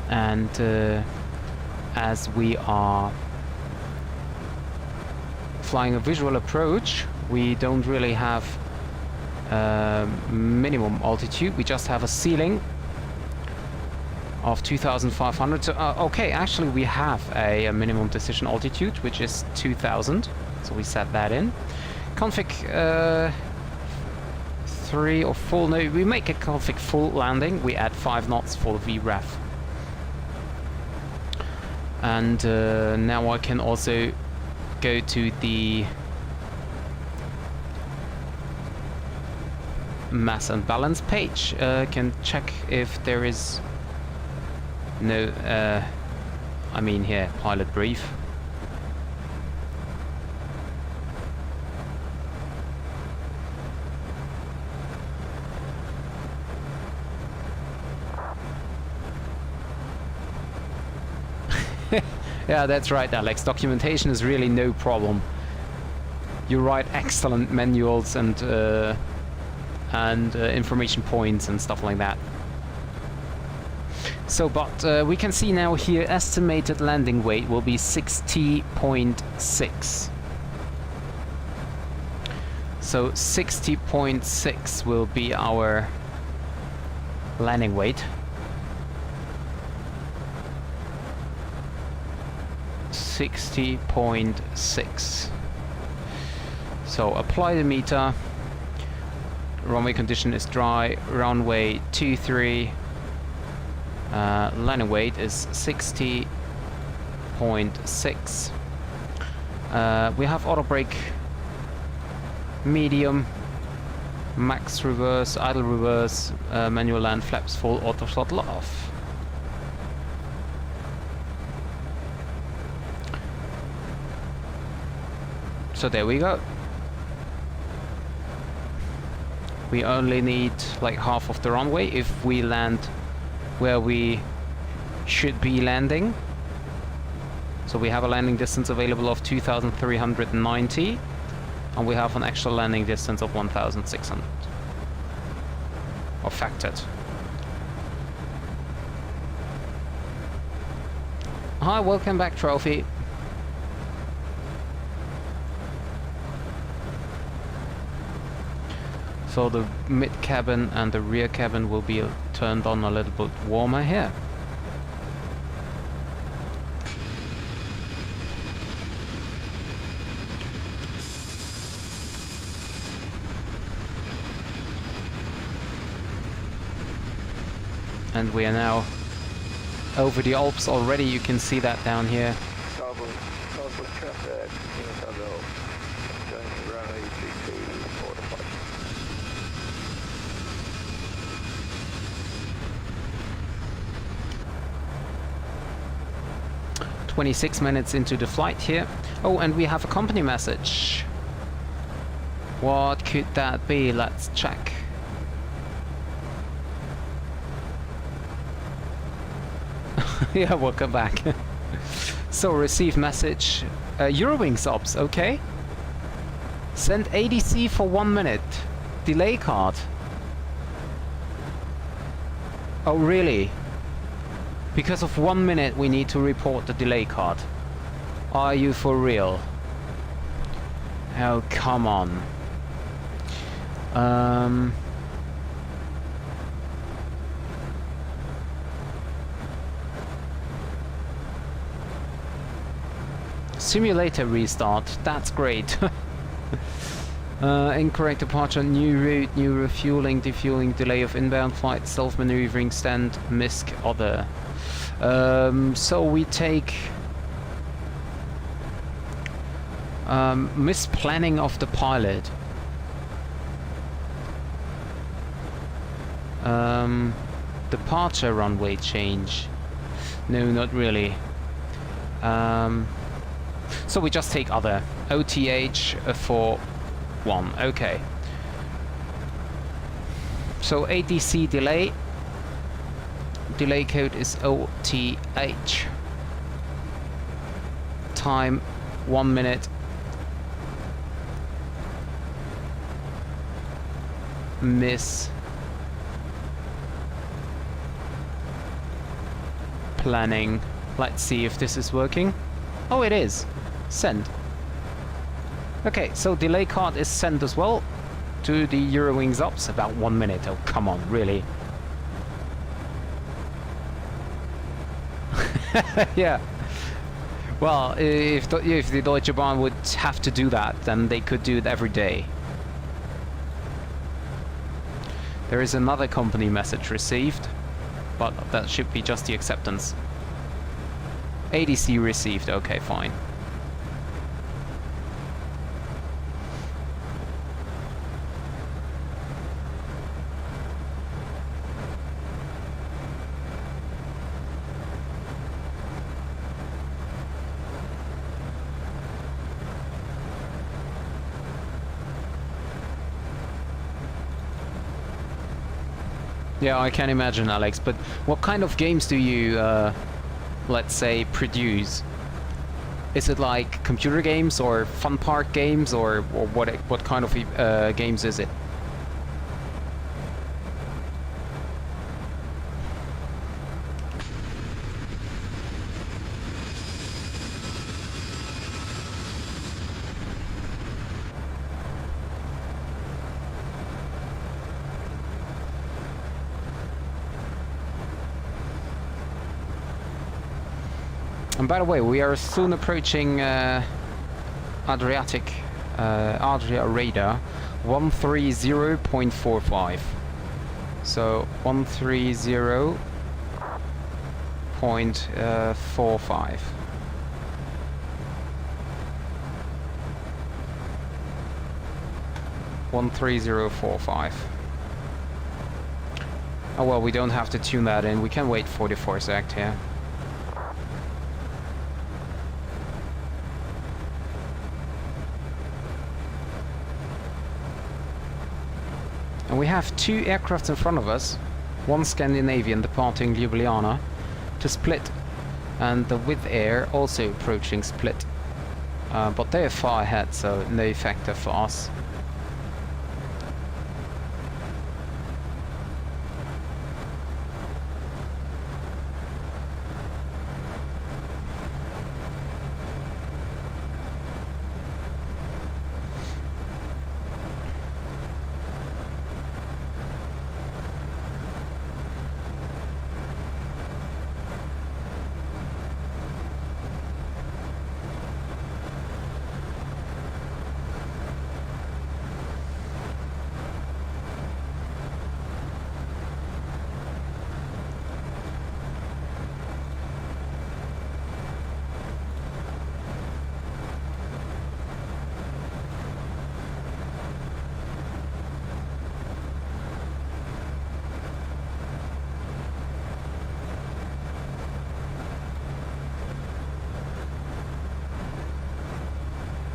and as we are flying a visual approach, we don't really have minimum altitude, we just have a ceiling of 2,500. So, okay, actually we have a minimum decision altitude, which is 2,000, so we set that in. Config 3 or full, no, we make a config full landing, we add 5 knots for the VREF. And now I can also go to the mass and balance page, can check if there is no, I mean here, pilot brief. Yeah, that's right, Alex. Documentation is really no problem. You write excellent manuals and information points and stuff like that. So, but we can see now here estimated landing weight will be 60.6. So 60.6 will be our landing weight. 60.6. So apply the meter. Runway condition is dry. Runway 23. Landing weight is 60.6. We have auto brake, medium, max reverse, idle reverse, manual land, flaps full, auto throttle off. So there we go. We only need like half of the runway if we land where we should be landing. So we have a landing distance available of 2,390 and we have an actual landing distance of 1,600, or factored. Hi, welcome back, Trophy. So the mid cabin and the rear cabin will be turned on a little bit warmer here. And we are now over the Alps already, you can see that down here. 26 minutes into the flight here. Oh, and we have a company message. What could that be? Let's check. Yeah, welcome back. So, receive message. Eurowings ops, okay. Send ADC for 1 minute. Delay card. Oh, really? Because of 1 minute we need to report the delay card. Are you for real? Oh, come on. Simulator restart, that's great. Incorrect departure, new route, new refueling, defueling, delay of inbound flight, self-maneuvering, stand, MISC, other. So we take Misplanning of the pilot. Departure runway change. No, not really. So we just take other. OTH 41. Okay. So ADC delay. Delay code is OTH. Time 1 minute. Miss. Planning. Let's see if this is working. Oh, it is. Send. Okay, so delay card is sent as well to the Eurowings ops. About 1 minute. Oh, come on, really? Yeah. Well, if the Deutsche Bahn would have to do that, then they could do it every day. There is another company message received, but that should be just the acceptance. ADC received, okay, fine. Yeah, I can imagine, Alex, but what kind of games do you, let's say, produce? Is it like computer games or fun park games, or what kind of games is it? And by the way, we are soon approaching Adria radar 130.45. So 130.45. Oh well, we don't have to tune that in. We can wait 44 sec here. And we have 2 aircrafts in front of us, one Scandinavian departing Ljubljana to Split, and the With Air also approaching Split. But they are far ahead, so no factor for us.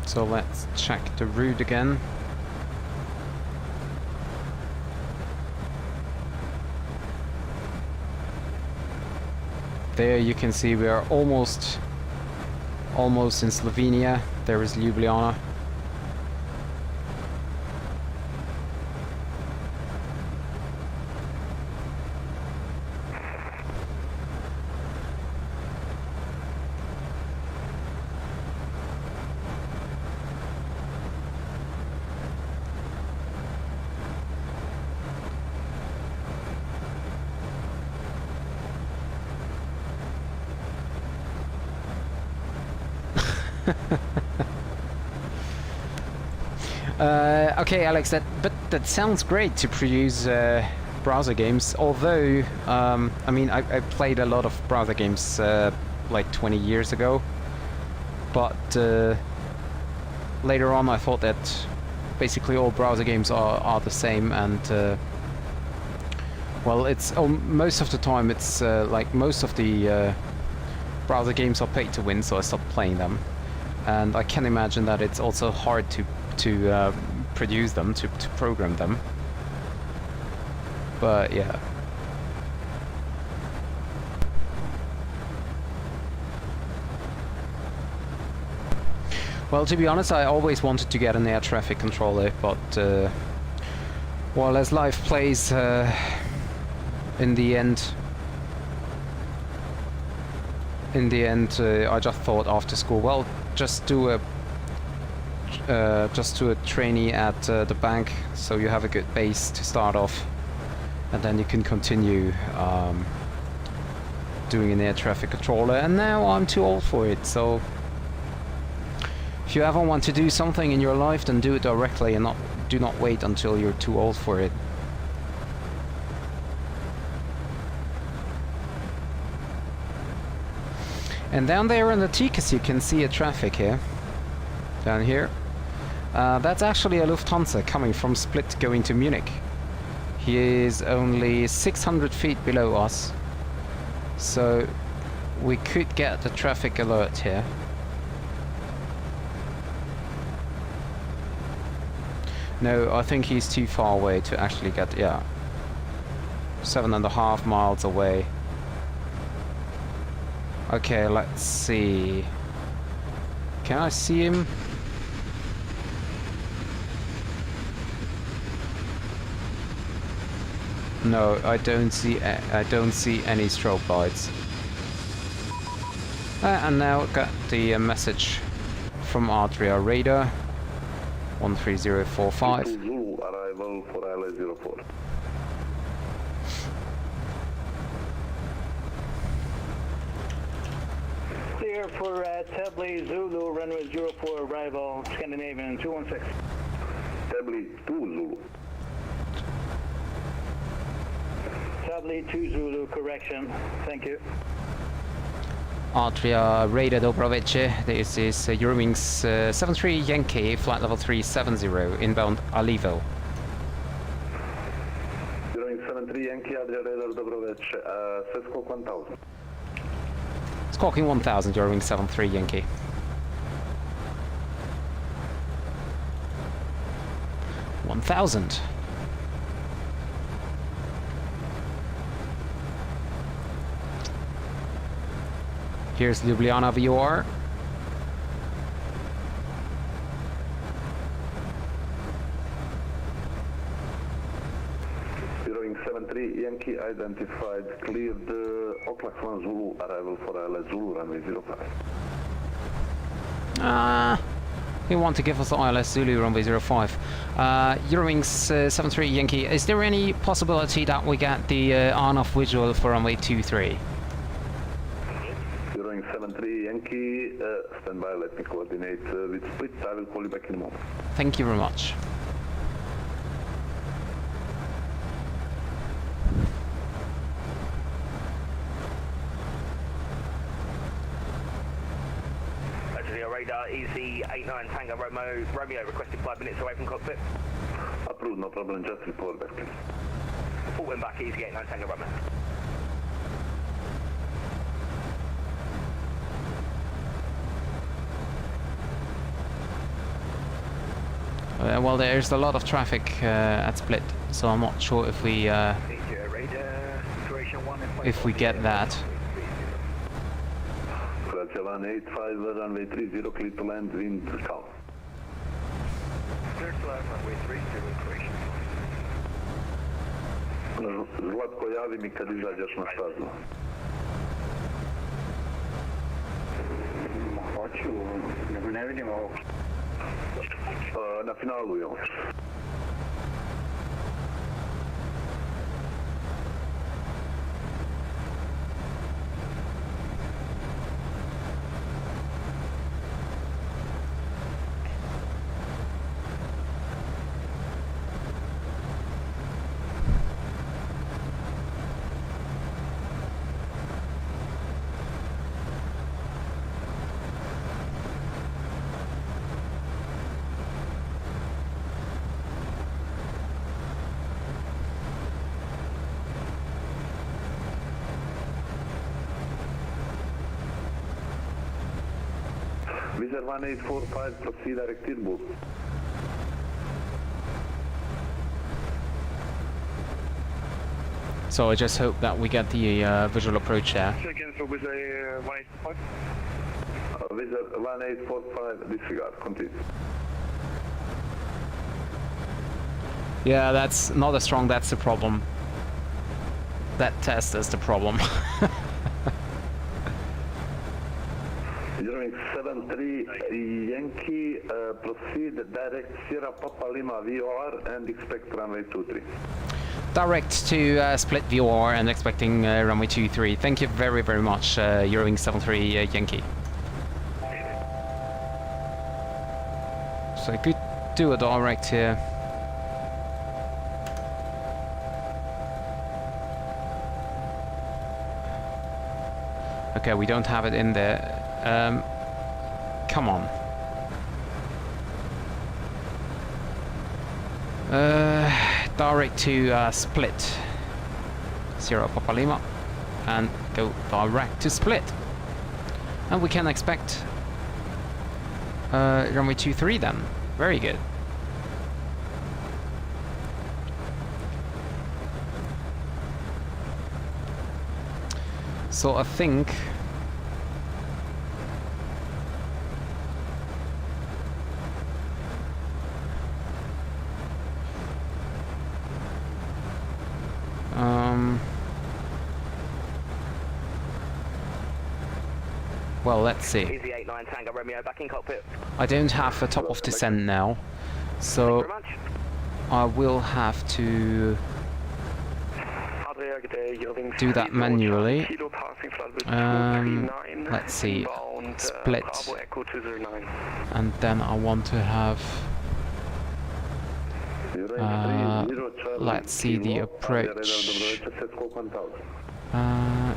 So let's check the route again. There you can see we are almost in Slovenia. There is Ljubljana. Okay, Alex, that sounds great to produce browser games. Although, I mean, I played a lot of browser games like 20 years ago, but later on I thought that basically all browser games are the same, and well, it's most of the time it's like most of the browser games are paid to win, so I stopped playing them. And I can imagine that it's also hard to produce them, to program them. But yeah. Well, to be honest, I always wanted to get an air traffic controller, but well, as life plays, in the end, I just thought after school, well, just do a trainee at the bank, so you have a good base to start off, and then you can continue doing an air traffic controller. And now I'm too old for it, so if you ever want to do something in your life, then do it directly and do not wait until you're too old for it. And down there in the Ticus you can see a traffic here. Down here. That's actually a Lufthansa coming from Split going to Munich. He is only 600 feet below us, so we could get the traffic alert here. No, I think he's too far away to actually get, yeah, 7.5 miles away. Okay, let's see. Can I see him? No, I don't see any strobe lights. And now got the message from Austria radar 13045. Zulu, arrival for ILS-04. Clear for Tably Zulu, runway 04, arrival, Scandinavian 216. Tably 2 Zulu. Tably 2 Zulu, correction, thank you. Austria radar Dobrovice, this is Eurowings 73 Yankee, flight level 370, inbound Alivo. Eurowings 73 Yankee, Adria radar Dobrovice, Sesco 1000. Squawking 1000, Eurowings 73 Yankee. $1,000. Here's Ljubljana VOR. Eurowings 73 Yankee identified, cleared Oklak 1 Zulu, arrival for ILS Zulu, runway 05. You want to give us the ILS Zulu runway 05. Eurowings 73 Yankee, is there any possibility that we get the RNAV Visual for runway 23? Eurowings 73 Yankee, stand by, let me coordinate with Split, I will call you back in a moment. Thank you very much. Radar EZ89 Tango Romeo requested 5 minutes away from cockpit. Approved, no problem, just report back please. Full wind back, EZ89 Tango Romeo. Well, there's a lot of traffic at Split, so I'm not sure if we get that. Croatia 185, runway 30, clear to land, wind calm. Clear to land, runway 30, Croatia. Zlatko, javi mi kad izađeš na stazu. Hoću, nego ne vidim ovo. Na finalu je on. Lizard 1845, proceed direct Tilburg. So I just hope that we get the visual approach there. Again, so with a 185. Lizard 1845, disregard, continue. Yeah, that's not as strong, that's the problem. That test is the problem. Eurowings 73 Yankee, proceed direct Sierra Papa Lima VOR and expect runway 23. Direct to split VOR and expecting runway 23. Thank you very, very much, Eurowings 73 Yankee. So I could do a direct here. Okay, we don't have it in there. Come on. Direct to split Sierra Papa Lima and go direct to split. And we can expect runway 23 then. Very good. So I think well, let's see. Easy 89 Tango Romeo back in cockpit. I don't have a top of descent now, so I will have to do that manually. Let's see, split, and then I want to have let's see the approach.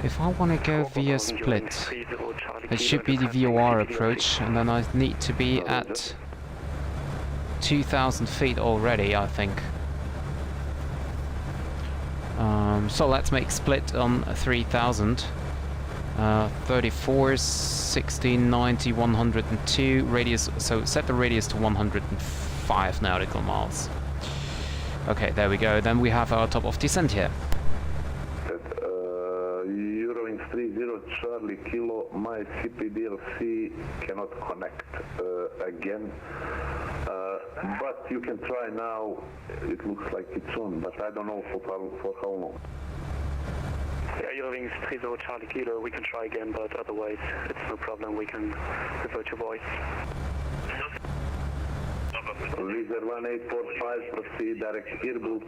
If I want to go via split, it should be the VOR approach, and then I need to be at 2,000 feet already, I think. So let's make split on 3,000. 34, 16, 90, 102 radius. So set the radius to 105 nautical miles. Okay, there we go. Then we have our top of descent here. Eurowings 30 Charlie Kilo, my CPDLC cannot connect again. But you can try now. It looks like it's on, but I don't know for how long. Yeah, Eurowings 30 Charlie Kilo, we can try again, but otherwise it's no problem, we can revert your voice. Lizard 1845, proceed direct Irbu.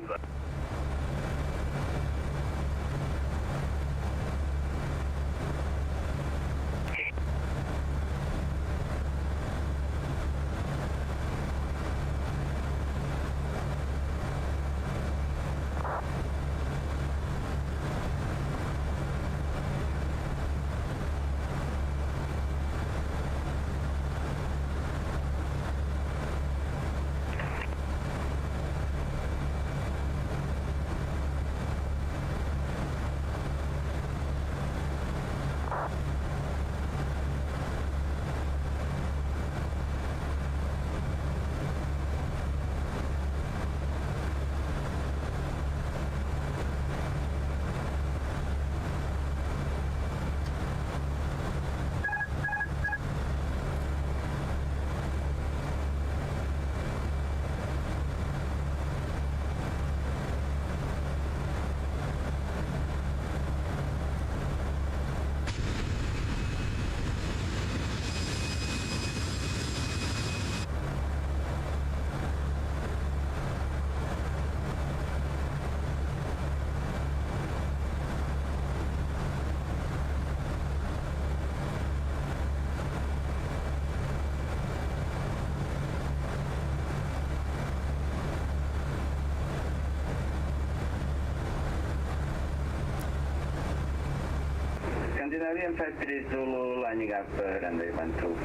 Scandinavian 53 Zulu lining up runway 12.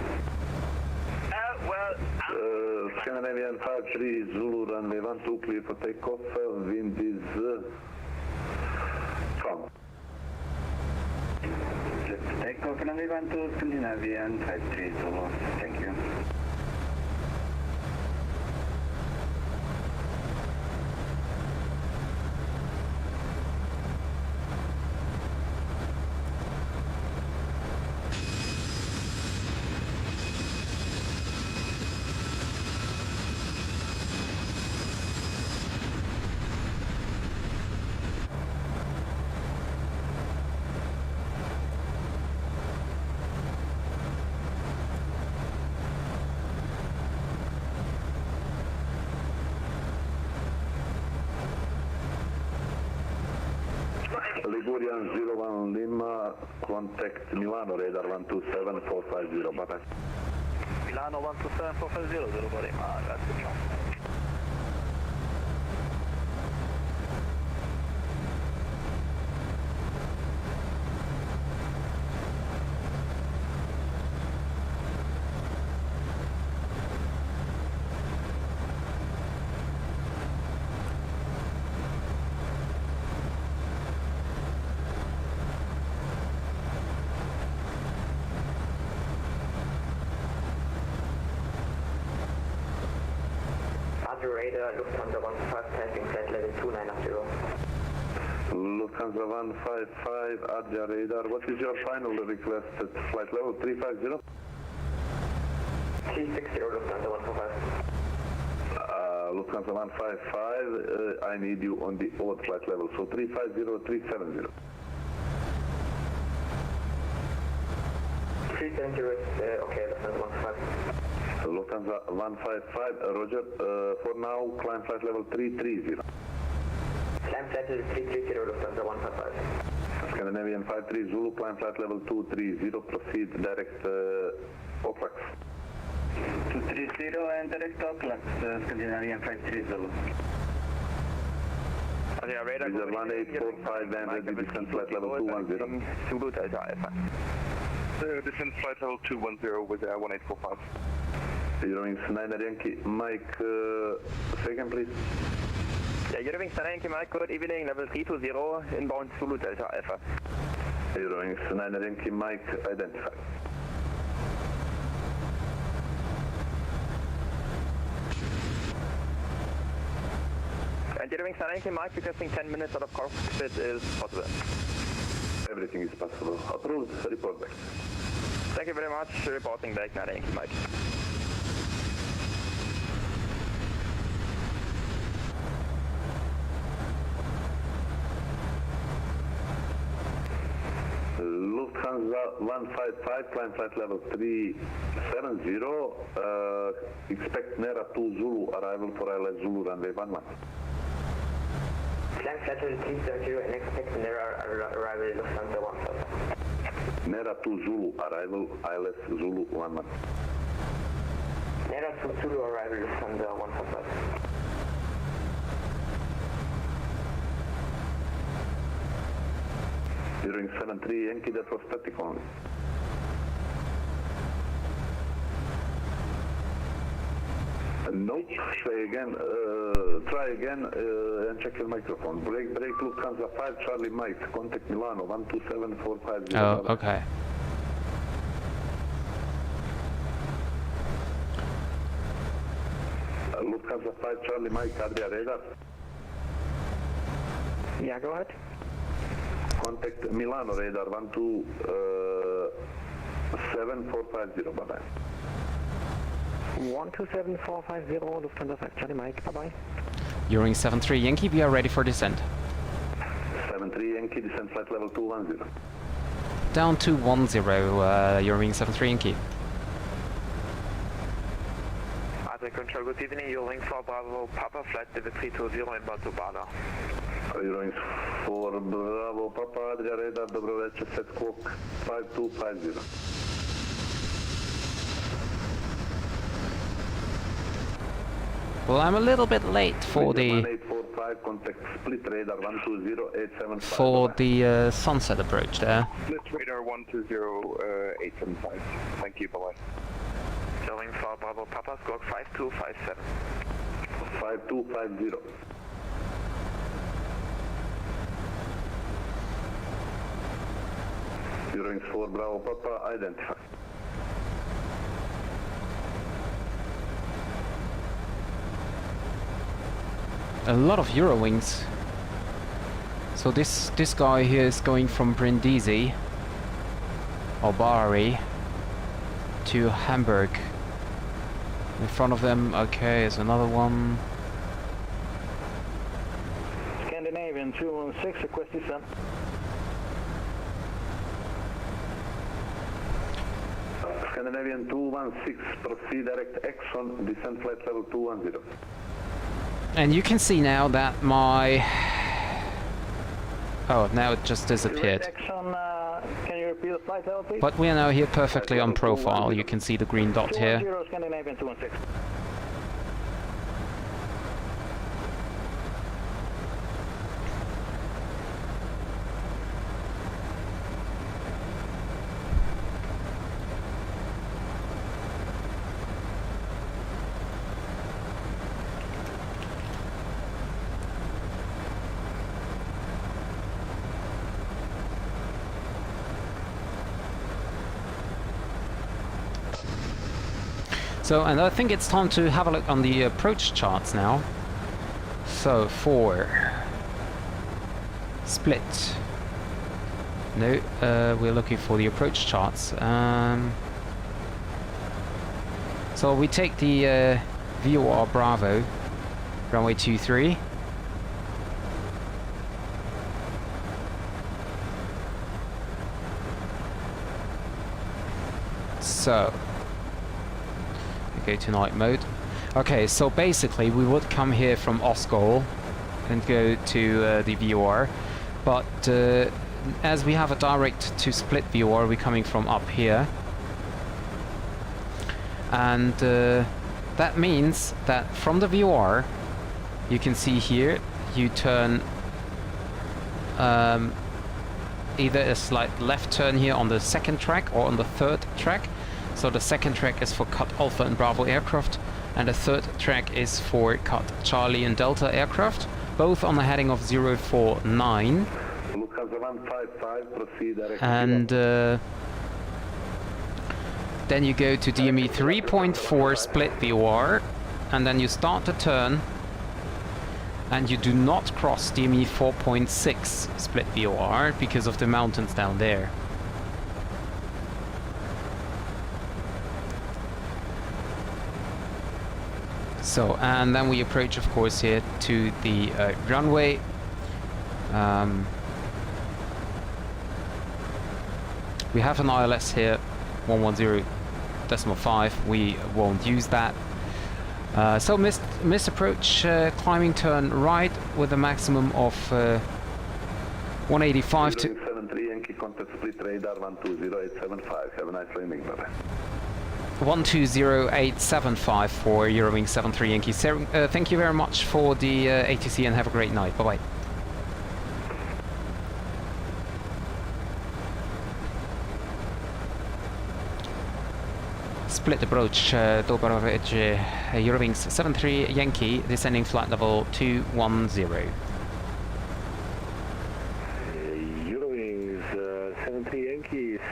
Scandinavian 53 Zulu runway 12, clear for takeoff. Wind is calm. Takeoff runway 12 Scandinavian 53 Zulu. Thank you. Ligurian 01 Lima, contact Milano radar 127450, bye-bye. Milano 127450, Zulu body, that's the plan. Radar, Lufthansa 15, passing flight level 2990. Lufthansa 155, Adria radar. What is your final requested flight level? 350? 360, Lufthansa 145. Lufthansa 155, I need you on the odd flight level, so 350, 370. 370 is okay, Lufthansa 155. Lufthansa 155, Roger. For now, climb flight level 330. Climb flight level 330, Lufthansa 155. Scandinavian 53 Zulu, climb flight level 230, proceed direct Oklax. 230 and direct Oklax, Scandinavian 53 Zulu. Radar Visa 1845 and ready descent flight level 210. Zulu Delta Alpha. Descent flight level 210 with 1845. Eurowings 9 Yankee, Mike, second please. Yeah, Eurowings 9 Yankee Mike, good evening, level 320, inbound Zulu Delta Alpha. Eurowings 9 Yankee, Mike, identify. And Eurowings 9 Yankee Mike, requesting 10 minutes out of cockpit is possible. Everything is possible. Approved, report back. Thank you very much, reporting back 9 Yankee Mike. Lufthansa 155, climb flight level 370, expect NERA 2 Zulu, arrival for LS Zulu, runway 11. Climb flight level 370 and expect NERA arrival Lufthansa 155. NERA 2 Zulu, arrival ILS Zulu 11. NERA 2 Zulu arrival Lufthansa 155. During 73 Yankee, that was static only. Nope, say again, try again and check your microphone. Break, Lufthansa 5, Charlie Mike, contact Milano 127450. Oh, okay. Lufthansa 5, Charlie Mike, Adria radar. Yeah, go ahead. Contact Milano radar 127450, bye-bye. 127450, Lufthansa 5, Charlie Mike, bye-bye. Eurowings 73 Yankee, we are ready for descent. 73 Yankee, descent flight level 210. Down to 10, Eurowings 73 Yankee. Adria Control, good evening, Eurowings 4 Bravo, Papa, flight level 320, inbound to Bala. Eurowings 4 Bravo, Papa, Adria radar, dobro večer, set squawk 5250. Well, I'm a little bit late for the 1845, contact split radar 120875. for the sunset approach there. Split radar 120875. Thank you, bye-bye. Eurowings 4 Bravo, Papa, squawk 5257. 5250. Eurowings 4 Bravo Papa, identify. A lot of Eurowings. So this guy here is going from Brindisi or Bari to Hamburg. In front of them, okay, is another one. Scandinavian 216, request descent. Scandinavian 216, proceed direct Exxon, descent flight level 210. And you can see now that my... Oh, now it just disappeared. Exxon, can you repeat the flight level, please? But we are now here perfectly on profile. You can see the green dot here. 210, Scandinavian 216. So, and I think it's time to have a look on the approach charts now. So, for Split. No, we're looking for the approach charts. So we take the VOR Bravo, runway 23. So, go to night mode. Okay, so basically we would come here from Oskol and go to the VOR, but as we have a direct to Split VOR, we're coming from up here, and that means that from the VOR you can see here you turn either a slight left turn here on the second track or on the third track. So the second track is for cut Alpha and Bravo aircraft, and the third track is for cut Charlie and Delta aircraft, both on the heading of 049. And then you go to DME 3.4 Split VOR, and then you start the turn, and you do not cross DME 4.6 Split VOR because of the mountains down there. So, and then we approach, of course, here to the runway. We have an ILS here, 110.5. We won't use that. So, miss approach, climbing turn right with a maximum of 185 to... 73 Yankee contact split radar 120875. Have a nice landing, brother. 120875 for Eurowings 73 Yankee. Thank you very much for the ATC and have a great night. Bye-bye. Split approach, Dobrovic, Eurowings 73 Yankee, descending flight level 210.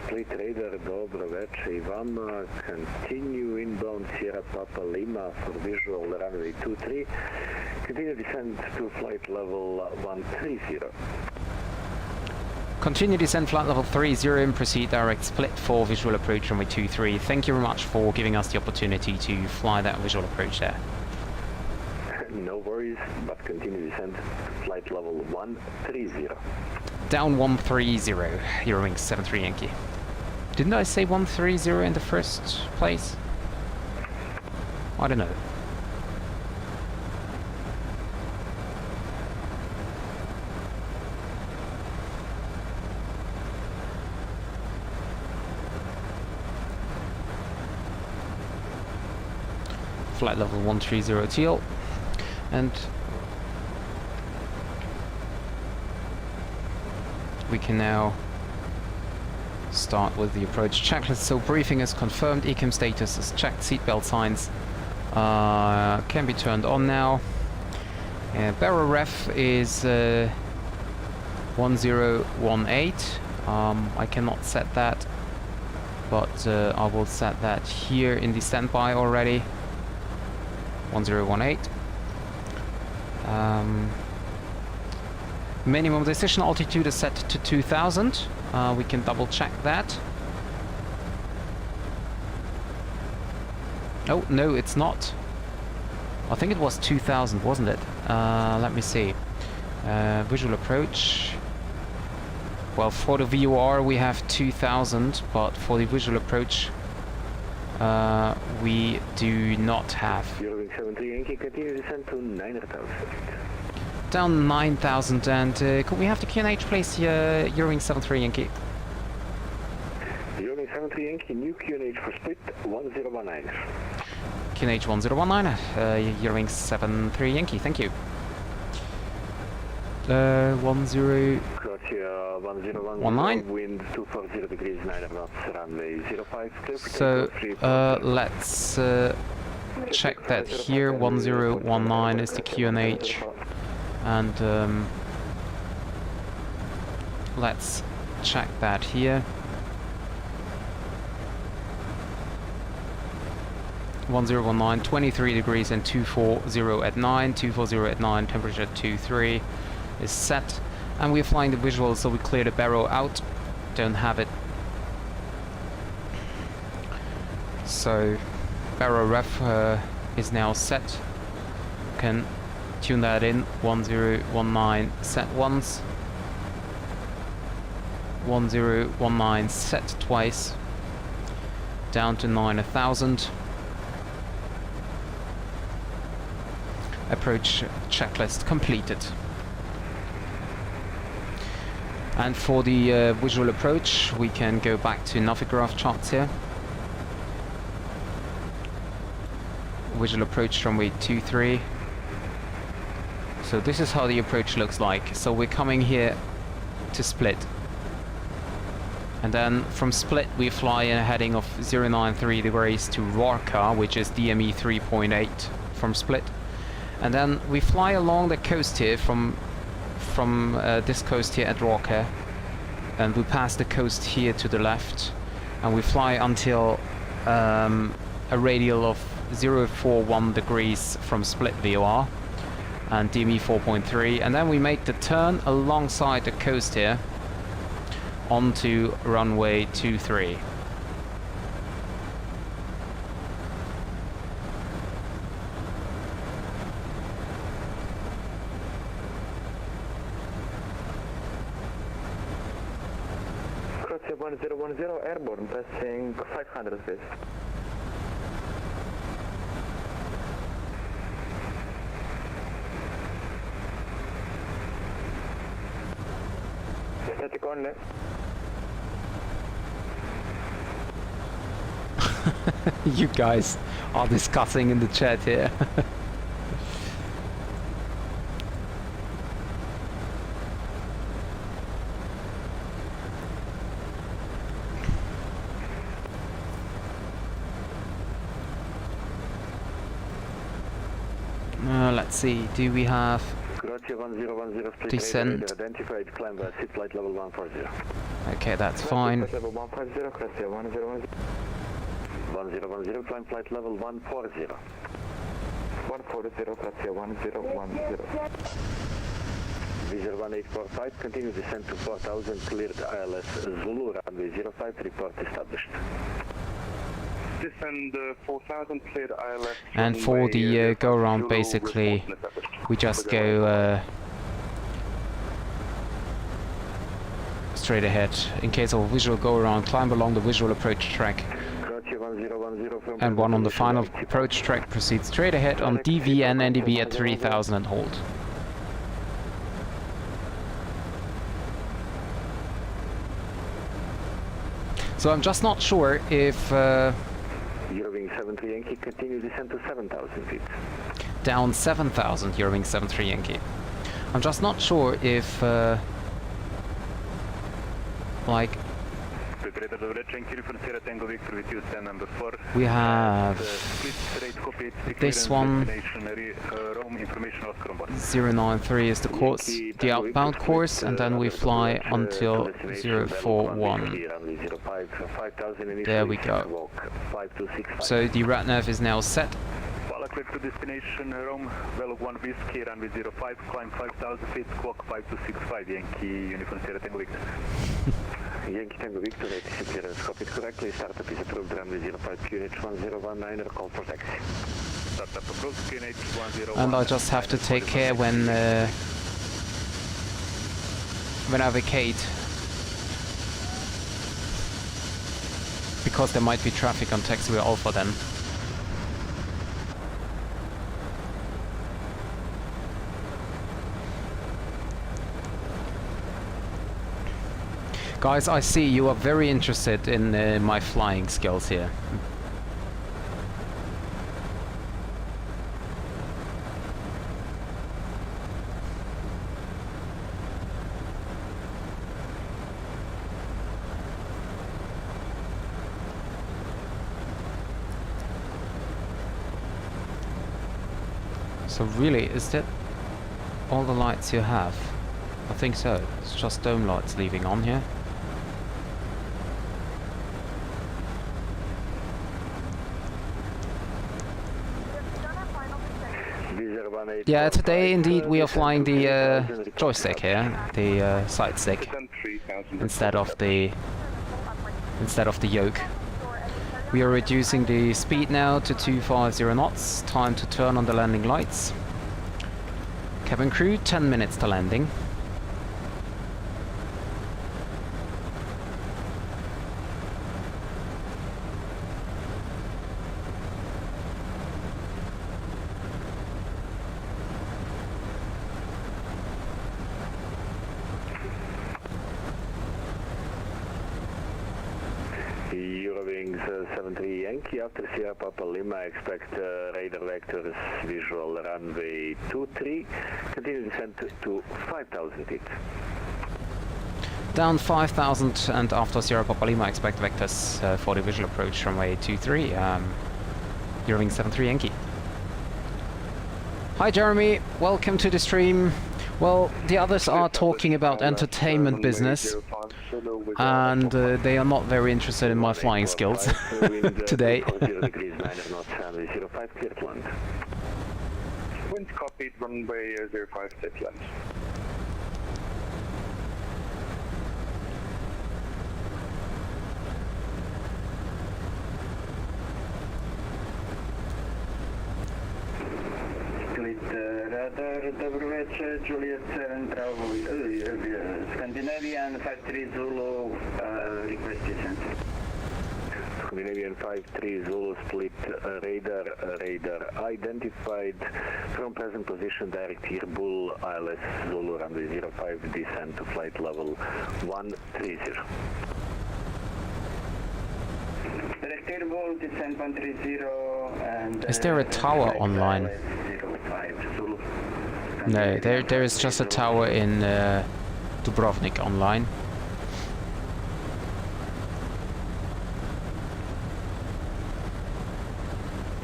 Split radar Dobrovic Ivan, continue inbound Sierra Papa Lima for visual runway 23, continue descent to flight level 130. Continue descent flight level 30 and proceed direct split for visual approach runway 23. Thank you very much for giving us the opportunity to fly that visual approach there. No worries, but continue descent to flight level 130. Down 130, Eurowings 73 Yankee. Didn't I say 130 in the first place? I don't know. Flight level 130 TL. And we can now start with the approach checklist. So briefing is confirmed, ECAM status is checked, seatbelt signs can be turned on now. Barrel ref is 1018. I cannot set that, but I will set that here in the standby already. 1018. Minimum decision altitude is set to 2000. We can double check that. Oh, no, it's not. I think it was 2000, wasn't it? Let me see. Visual approach. Well, for the VOR we have 2000, but for the visual approach we do not have. Eurowings 73 Yankee, continue descent to 9,000 feet. Down 9,000, and could we have the QNH please, Eurowings 73 Yankee? Eurowings 73 Yankee, new QNH for split 1019. QNH 1019, Eurowings 73 Yankee, thank you. 10... Croatia 1019, 19. wind 240 degrees 9 knots, runway 05. So let's check that here. 1019 is the QNH, and let's check that here. 1019, 23 degrees and 240 at 9, 240 at 9, temperature 23 is set, and we're flying the visual, so we clear the barrow out, don't have it. So barrow ref is now set, can tune that in. 1019 set once, 1019 set twice, down to 9,000. Approach checklist completed. And for the visual approach, we can go back to Navigraph charts here. Visual approach runway 23. So this is how the approach looks like. So we're coming here to Split. And then from Split we fly in a heading of 093 degrees to Rorka, which is DME 3.8 from Split. And then we fly along the coast here from this coast here at Rorka, and we pass the coast here to the left, and we fly until a radial of 041 degrees from Split VOR and DME 4.3, and then we make the turn alongside the coast here onto runway 23. Croatia 1010 airborne, passing 500 feet. Static only. You guys are discussing in the chat here. Let's see, do we have descent? Identified, climb seat flight level 140. Okay, that's fine. Level 150, Croatia 1010. 1010, climb flight level 140. 140, Croatia 1010. Visual 1845, continue descent to 4000, cleared ILS Zulu, runway 05, report established. Descend 4000, cleared ILS. And for the go around, basically, we just go straight ahead. In case of a visual go around, climb along the visual approach track. And one on the final approach track, proceed straight ahead on DV and NDB at 3000 and hold. So I'm just not sure if Eurowings 73 Yankee, continue descent to 7,000 feet. Down 7,000, Eurowings 73 Yankee. I'm just not sure if like we have this one 093 is the course, the outbound course, and then we fly until 041. There we go. So the RNAV is now set. Clear to destination, Rome, Velog 1 Whiskey, runway 05, climb 5,000 feet, squawk 5265, Yankee, Uniform Sierra Tango Victor. Yankee Tango Victor, 86 clearance, copied correctly, startup is approved, runway 05, QNH 1019, call for taxi. Startup approved, QNH 1019. And I just have to take care when I vacate, because there might be traffic on taxiway Alpha then. Guys, I see you are very interested in my flying skills here. So really, is that all the lights you have? I think so. It's just dome lights leaving on here. Yeah, today indeed we are flying the joystick here, the side stick, instead of the yoke. We are reducing the speed now to 250 knots. Time to turn on the landing lights. Cabin crew, 10 minutes to landing. Eurowings 73 Yankee, after Sierra Papa Lima, expect radar vectors visual runway 23, continue descent to 5,000 feet. Down 5,000, and after Sierra Papa Lima, expect vectors for the visual approach runway 23, Eurowings 73 Yankee. Hi Jeremy, welcome to the stream. Well, the others are talking about entertainment business, and they are not very interested in my flying skills today. Wind copied, runway 05, set land. Radar, добрый вечер, Juliet 7 Bravo, Scandinavian 53 Zulu, request descent. Scandinavian 53 Zulu split radar identified from present position, direct here, Bull, ILS Zulu, runway 05, descent to flight level 130. Direct here, Bull, descent 130, and... Is there a tower online? No, there is just a tower in Dubrovnik online.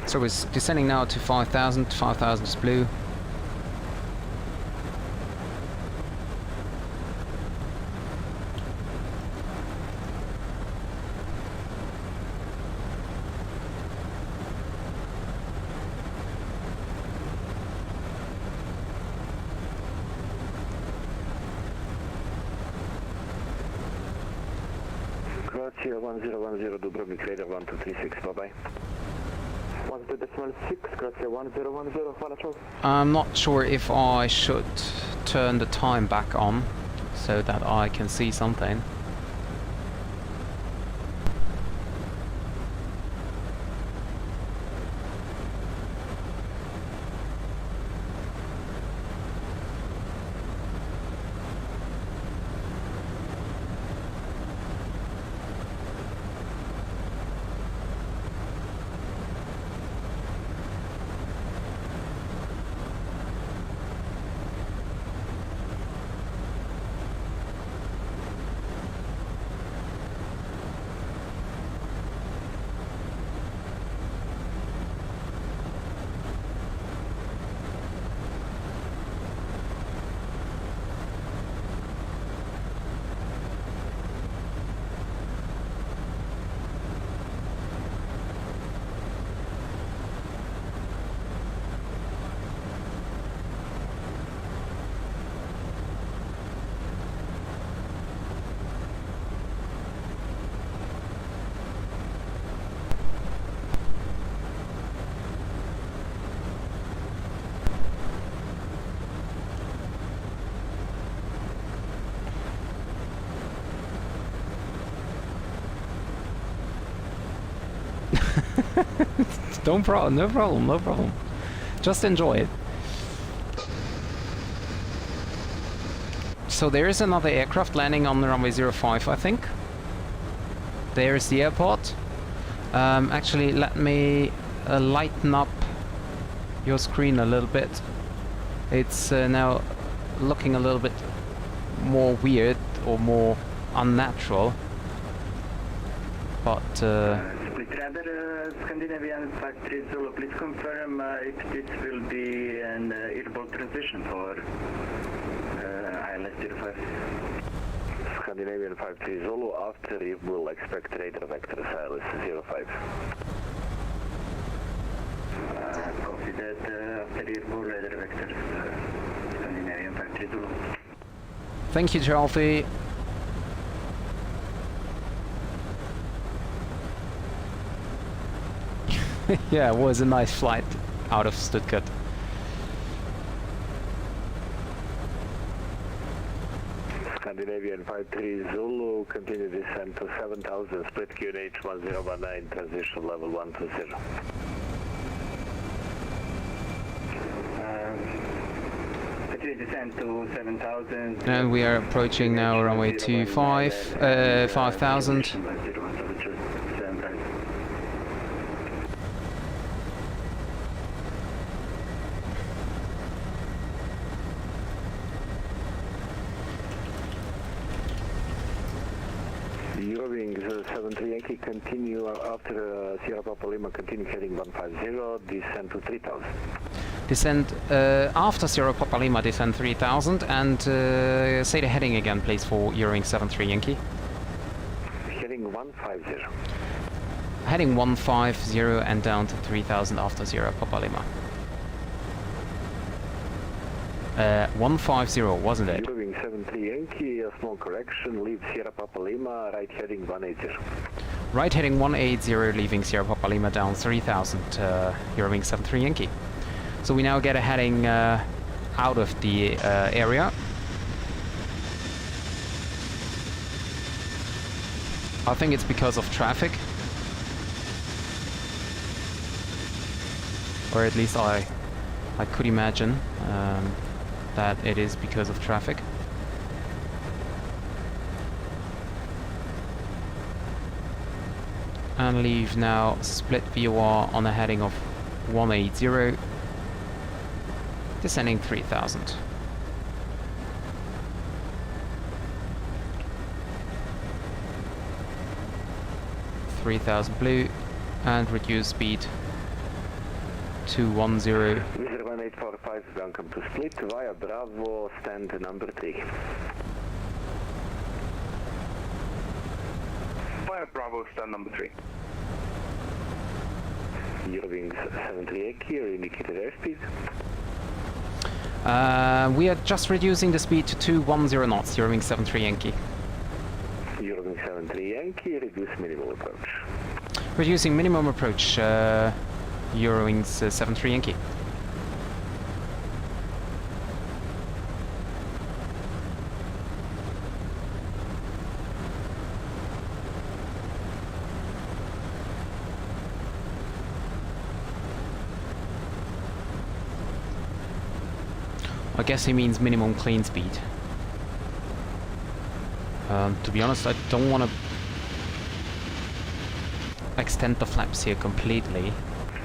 So we're descending now to 5,000. 5,000 is blue. Croatia 1010 Dubrovnik radar 1236, bye-bye. 12.6, Croatia 1010, Fala. I'm not sure if I should turn the time back on so that I can see something. No problem. Just enjoy it. So there is another aircraft landing on the runway 05, I think. There is the airport. Actually, let me lighten up your screen a little bit. It's now looking a little bit more weird or more unnatural. But Split radar, Scandinavian 530, please confirm if this will be an airborne transition for ILS 05. Scandinavian 530, after you will expect radar vectors ILS 05. Copy that, after airborne radar vectors, Scandinavian 530. thank you, Charlie. Yeah, it was a nice flight out of Stuttgart. Scandinavian 53 Zulu, continue descent to 7000, split QNH 1019, transition level 120. Continue descent to 7000. And we are approaching now runway 25, 5000. Eurowings 73 Yankee, continue after Sierra Papa Lima, continue heading 150, descend to 3000. Descend after Sierra Papa Lima, descend 3000, and say the heading again, please, for Eurowings 73 Yankee. Heading 150. Heading 150 and down to 3000 after Sierra Papa Lima. 150, wasn't it? Eurowings 73 Yankee, a small correction, leave Sierra Papa Lima, right heading 180. Right heading 180, leaving Sierra Papa Lima down 3000, Eurowings 73 Yankee. So we now get a heading out of the area. I think it's because of traffic. Or at least I could imagine that it is because of traffic. And leave now split VOR on a heading of 180, descending 3000. blue, and reduce speed to 10. Visual 1845, welcome to split via Bravo, stand number 3. Via Bravo, stand number 3. Eurowings 73 Yankee, indicated airspeed. We are just reducing the speed to 210 knots, Eurowings 73 Yankee. Eurowings 73 Yankee, reduce minimal approach. Reducing minimum approach, Eurowings 73 Yankee. I guess he means minimum clean speed. To be honest, I don't want to extend the flaps here completely.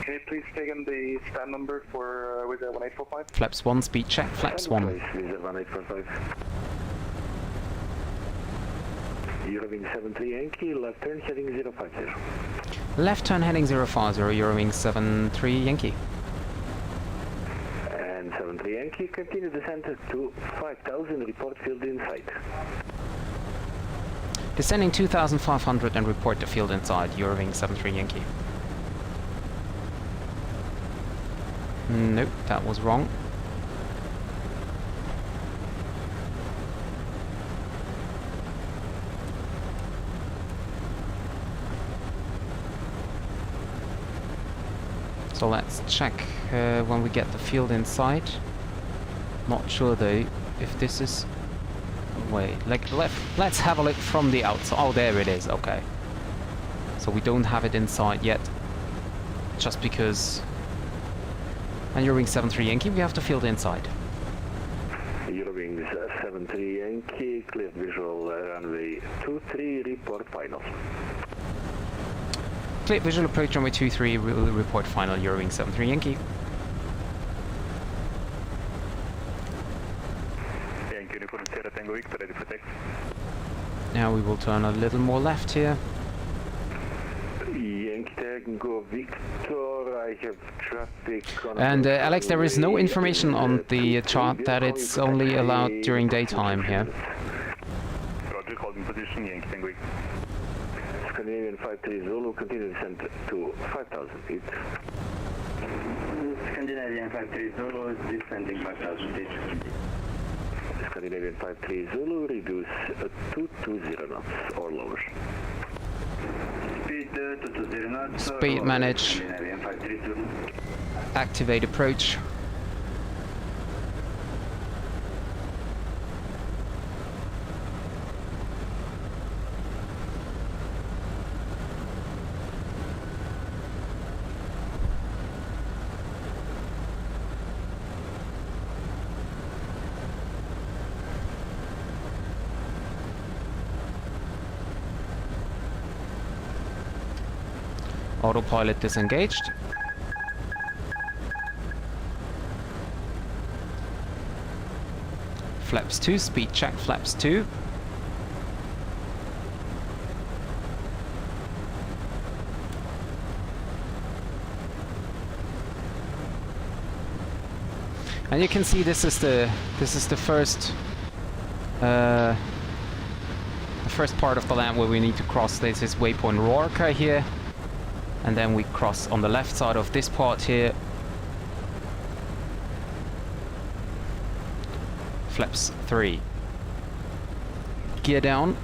Can you please take in the stand number for with the 1845? Flaps 1, speed check, flaps 1. Visual 1845. Eurowings 73 Yankee, left turn heading 050. Left turn heading 050, Eurowings 73 Yankee. And 73 Yankee, continue descent to 5000, report field in sight. Descending 2500 and report the field inside, Eurowings 73 Yankee. Nope, that was wrong. So let's check when we get the field inside. Not sure though if this is... Wait, let's have a look from the outside. Oh, there it is, okay. So we don't have it inside yet. just because... And Eurowings 73 Yankee, we have to field inside. Eurowings 73 Yankee, clear visual runway 23, report final. Clear visual approach runway 23, will report final Eurowings 73 Yankee. Yankee Uniform Sierra Tango Victor, ready for takeoff. Now we will turn a little more left here. Yankee Tango Victor, I have traffic on... And Alex, there is no information on the chart that it's only allowed during daytime here. Roger, holding position, Yankee Tango Victor. Scandinavian 53 Zulu, continue descent to 5,000 feet. Scandinavian 53 Zulu is descending 5,000 feet. Scandinavian 53 Zulu, reduce to 220 knots or lower. Speed 220 knots. Speed manage. Scandinavian 53 Zulu. Activate approach. Autopilot disengaged. Flaps 2, speed check, flaps 2. And you can see this is the first part of the land where we need to cross. This is waypoint Rorca here. And then we cross on the left side of this part here. Flaps 3. Gear down.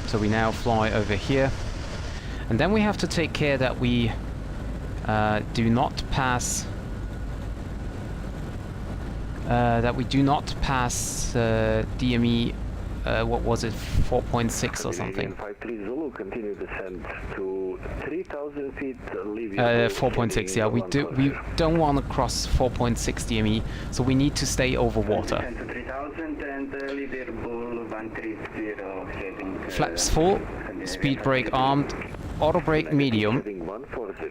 So we now fly over here. And then we have to take care that we do not pass DME, what was it, 4.6 or something? 53 Zulu, continue descent to 3,000 feet, 4.6, yeah, we don't want to cross 4.6 DME, so we need to stay over water. Descend to 3,000 and leave air bull 130 heading. Flaps full, speed brake armed, auto brake medium. Heading 140.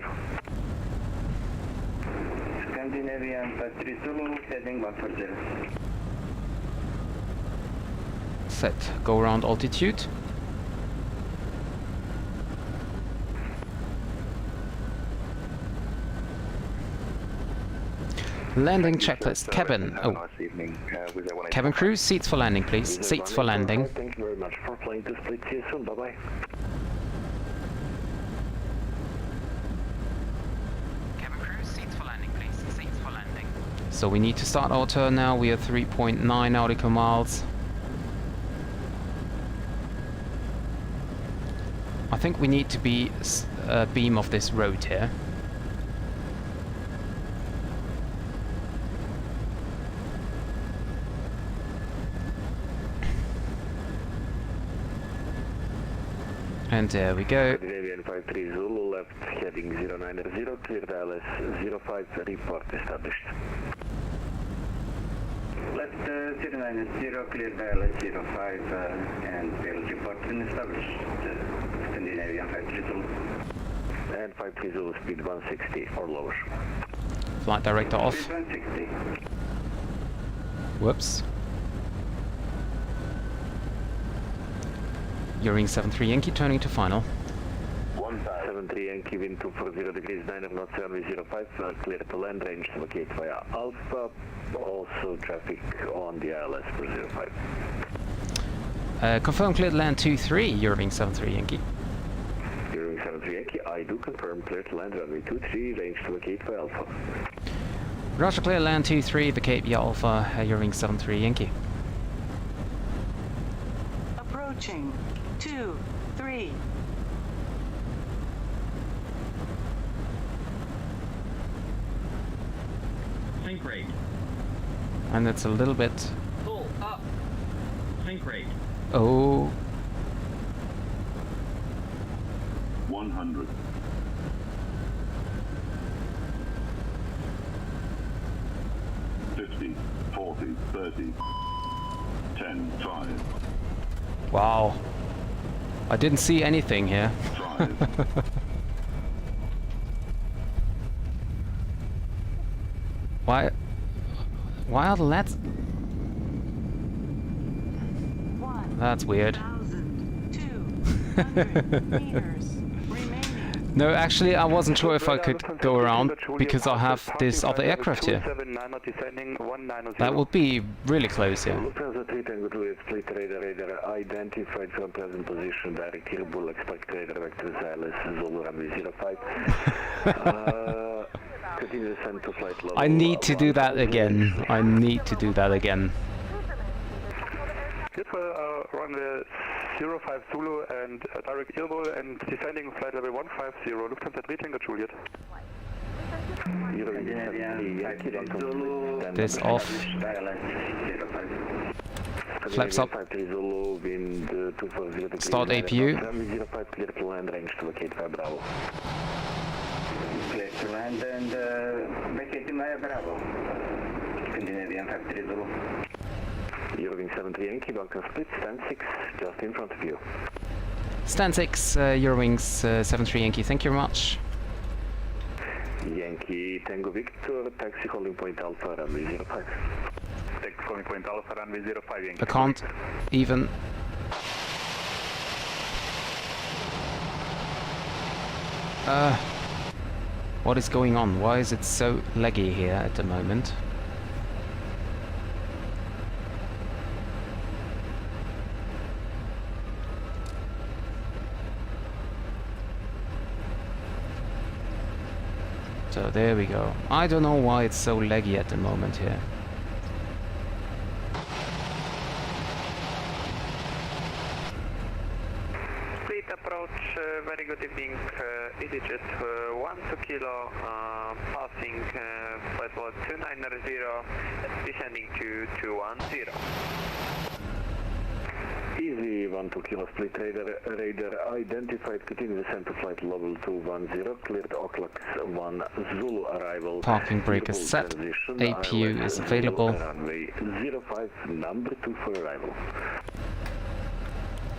Scandinavian 53 Zulu, heading 140. Set go around altitude. Landing checklist. Cabin. Oh. Cabin crew, seats for landing, please. Seats for landing. Thank you very much for flying to Split. See you soon. Bye-bye. Cabin crew, seats for landing, please. Seats for landing. So we need to start our turn now. We are 3.9 nautical miles. I think we need to be beam of this road here. And there we go. Scandinavian 53 Zulu, left heading 090, clear ILS 05, report established. Left 090, clear ILS 05, and we'll report and establish Scandinavian 53 Zulu. And 53 Zulu, speed 160 or lower. Flight director off. Speed 160. Whoops. Eurowings 73 Yankee turning to final. 73 Yankee, wind 240 degrees, 9 knots, runway 05, clear to land, range to locate via Alpha, also traffic on the ILS for 05. Confirm clear to land 23, Eurowings 73 Yankee. Eurowings 73 Yankee, I do confirm clear to land, runway 23, range to locate via Alpha. Roger, clear land 23, vacate via Alpha, Eurowings 73 Yankee. Approaching 2, 3. Clink rate. And it's a little bit... Pull up. Clink rate. Oh... 100. 50, 40, 30, 10, 5. Wow. I didn't see anything here. 5. Why are the LEDs... That's weird. 1,200 meters remaining. No, actually, I wasn't sure if I could go around because I have this other aircraft here. That would be really close here. Lufthansa 3 Tango 2 split radar identified from present position, direct Irbull, expect radar vector Silas, Zulu runway 05. Continue descent to flight level. I need to do that again. I need to do that again. Runway 05 Zulu and direct Irbull and descending flight level 150, Lufthansa 3 Tango Juliet. This off. Flaps up. Start APU. Clear to land, range to locate via Bravo. Clear to land and vacating via Bravo. Continue the M53 Zulu. Eurowings 73 Yankee, Balkan split, stand 6, just in front of you. Stand 6, Eurowings 73 Yankee, thank you very much. Yankee Tango Victor, taxi holding point Alpha, runway 05. Taxi holding point Alpha, runway 05, Yankee. I can't even... what is going on? Why is it so laggy here at the moment? So there we go. I don't know why it's so laggy at the moment here. Fleet approach, very good evening, EDDS 12 kilo, passing flight level 290, descending to 210. Easy 12 kilo split radar identified, continue descent to flight level 210, cleared o'clock 1 Zulu arrival. Parking brake is set, APU is available. Runway 05, number 2 for arrival.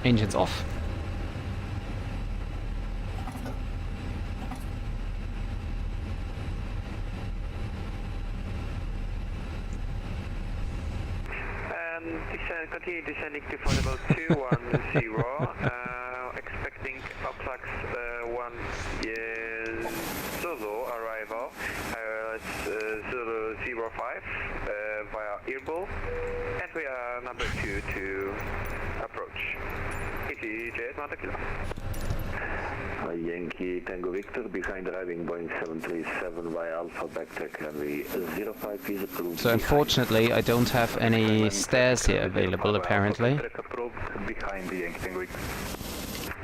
Engines off. Continue descending to flight level 210, expecting Oxlax 1 Zulu arrival, Zulu 05 via Irbull, and we are number 2 to approach. ETJ 1 kilo. Yankee Tango Victor behind arriving Boeing 737 via Alpha backtrack runway 05 is approved. So unfortunately I don't have any stairs here available apparently. Behind the Yankee Tango Victor.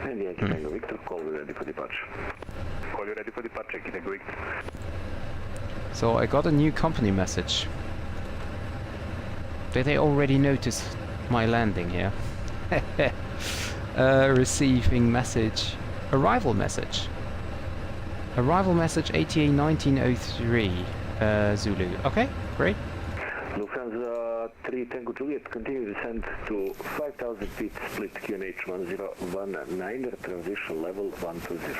And Yankee Tango Victor, call you ready for departure. Call you ready for departure, Yankee Tango Victor. So I got a new company message. Did they already notice my landing here? Receiving message. Arrival message. Arrival message ATA 1903 Zulu. Okay, great. Lufthansa 3 Tango Juliet, continue descent to 5,000 feet, split QNH 1019, transition level 120.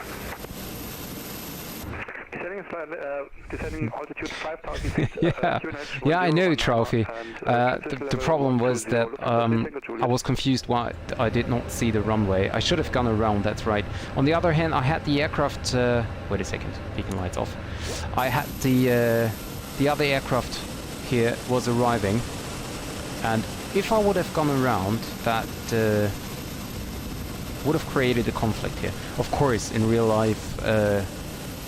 Descending altitude 5,000 feet. Yeah, I know, Trophy. The problem was that I was confused why I did not see the runway. I should have gone around, that's right. On the other hand, I had the aircraft... wait a second, beacon lights off. I had the other aircraft here was arriving, and if I would have gone around, that would have created a conflict here. Of course, in real life,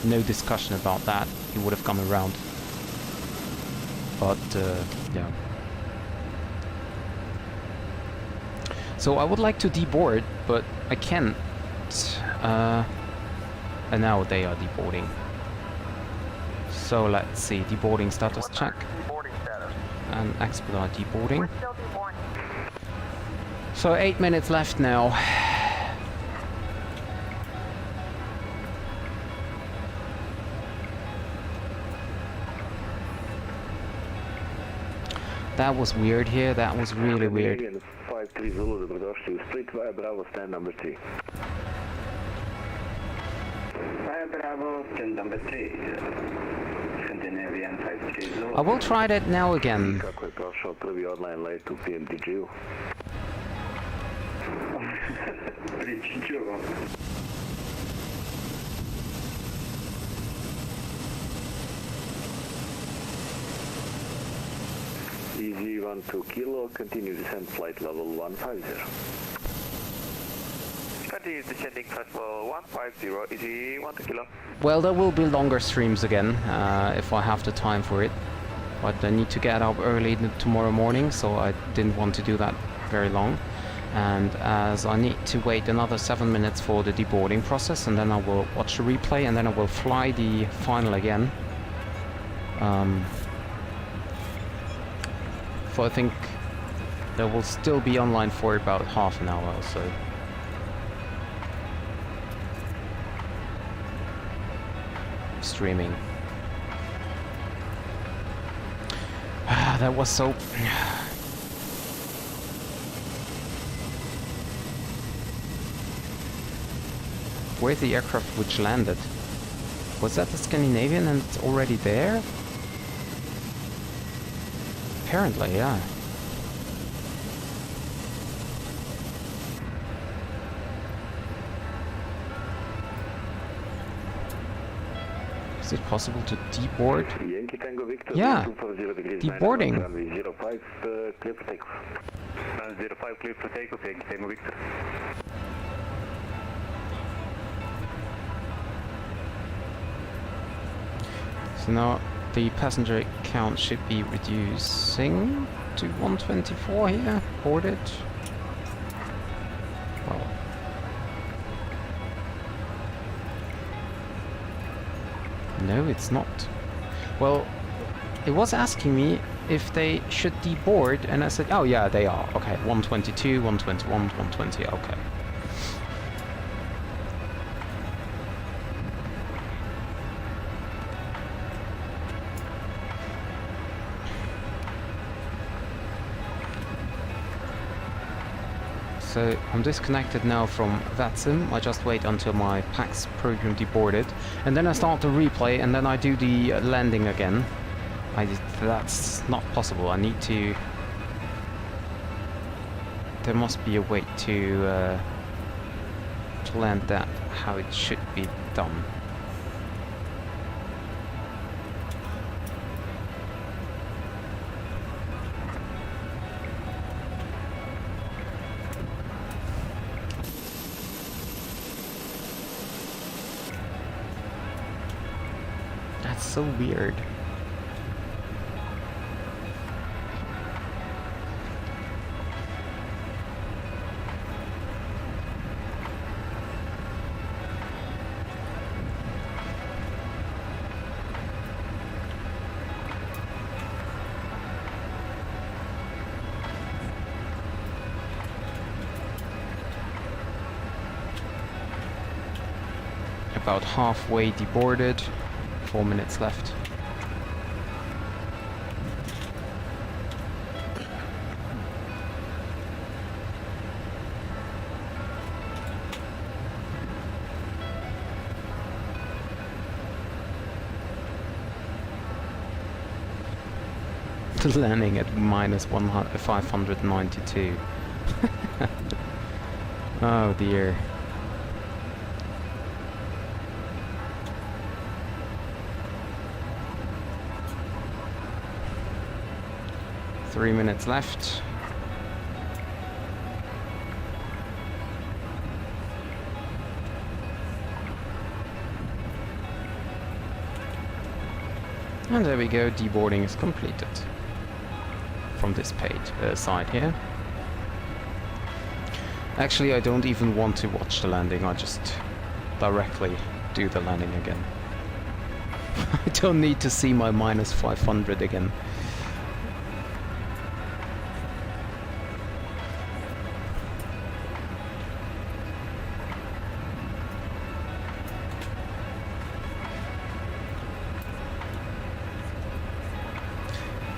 no discussion about that. He would have gone around. But, yeah. So I would like to deboard, but I can't. And now they are deboarding. So let's see, deboarding status What's check our deboarding status? and expedite deboarding. We're still deboarding. So 8 minutes left now. That was weird here, that was really weird. 5-3 Zulu, dobrodošli u Split, via Bravo, stand number 3. Via Bravo, stand number 3. Scandinavian 5-3 Zulu. I will try that now again. Kako je prošao prvi online let u PMDG-u? Pričit ću vam. Easy 12 kilo, continue descent flight level 150. Continue descending flight level 150, easy 12 kilo. Well, there will be longer streams again, if I have the time for it. But I need to get up early tomorrow morning, so I didn't want to do that very long. And as I need to wait another 7 minutes for the deboarding process, and then I will watch the replay, and then I will fly the final again. So I think they will still be online for about half an hour or so. Streaming. That was so... Where's the aircraft which landed? Was that the Scandinavian and it's already there? Apparently, yeah. Is it possible to deboard? Yankee Tango Victor, Yeah, 240 degrees, deboarding. runway 05, clear for takeoff. 05 clear for takeoff, Yankee Tango Victor. So now the passenger count should be reducing to 124 here, boarded. Well, no, it's not. Well, it was asking me if they should deboard, and I said, oh yeah, they are. Okay, 122, 121, 120, okay. So I'm disconnected now from VATSIM. I just wait until my PAX program deboarded, and then I start the replay, and then I do the landing again. That's not possible. I need to... There must be a way to land that how it should be done. That's so weird. About halfway deboarded. 4 minutes left. Landing at minus 592. Oh dear. Three minutes left. And there we go, deboarding is completed. From this page, side here. Actually, I don't even want to watch the landing, I just directly do the landing again. I don't need to see my minus 500 again.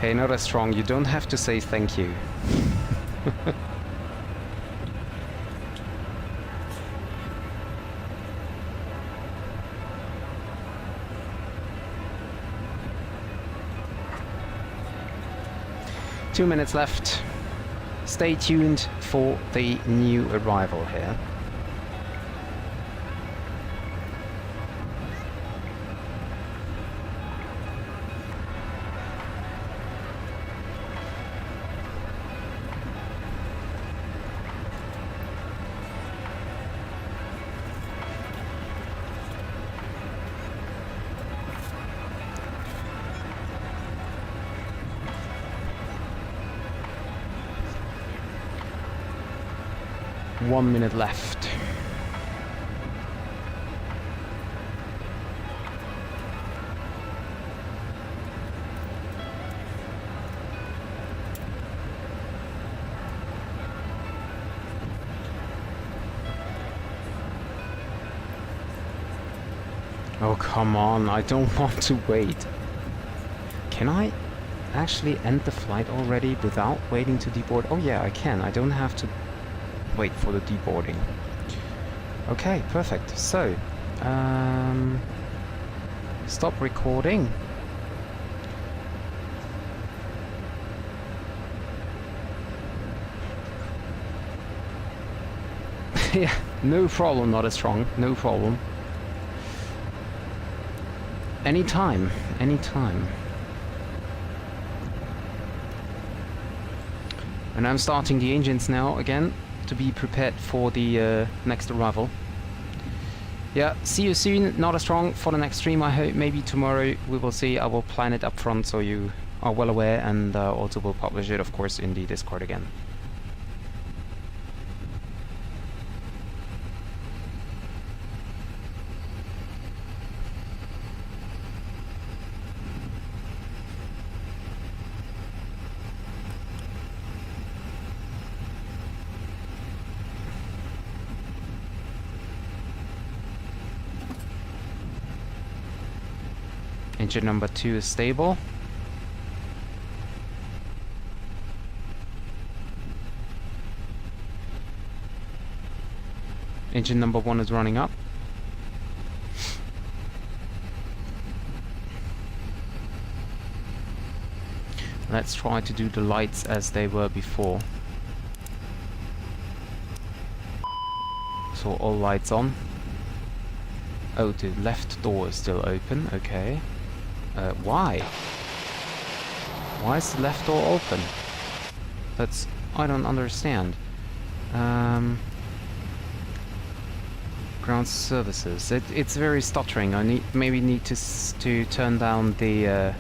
Hey, not as strong. You don't have to say thank you. Two minutes left. Stay tuned for the new arrival here. One minute left. Oh, come on, I don't want to wait. Can I actually end the flight already without waiting to deboard? Oh yeah, I can. I don't have to wait for the deboarding. Okay, perfect. So, stop recording. Yeah, no problem, not as strong, no problem. Anytime, anytime. And I'm starting the engines now again, to be prepared for the next arrival. Yeah, see you soon, not as strong, for the next stream. I hope maybe tomorrow, we will see. I will plan it up front so you are well aware, and also will publish it, of course, in the Discord again. Engine number 2 is stable. Engine number 1 is running up. Let's try to do the lights as they were before. So all lights on. Oh, the left door is still open, okay. Why? Why is the left door open? That's... I don't understand. Ground services. It's very stuttering. I maybe need to turn down the...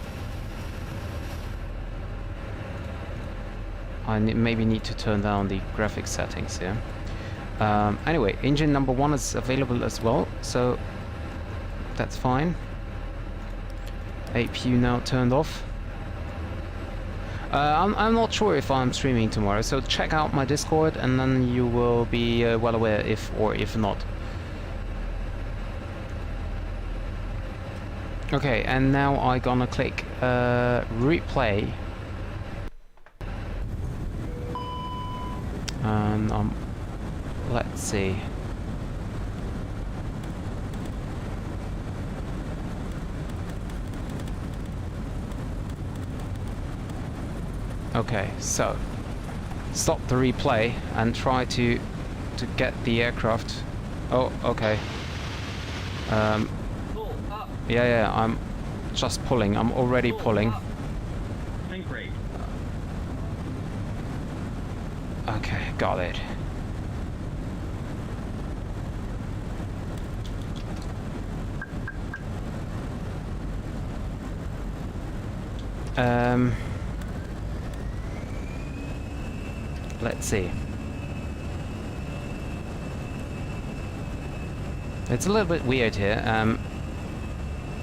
maybe need to turn down the graphics settings here. Anyway, engine number 1 is available as well, so that's fine. APU now turned off. I'm not sure if I'm streaming tomorrow, so check out my Discord and then you will be well aware if or if not. Okay, and now I'm gonna click replay. And let's see. Okay, so stop the replay and try to get the aircraft. Oh, okay. Yeah, I'm just pulling. I'm already pulling. Okay, got it. Let's see. It's a little bit weird here,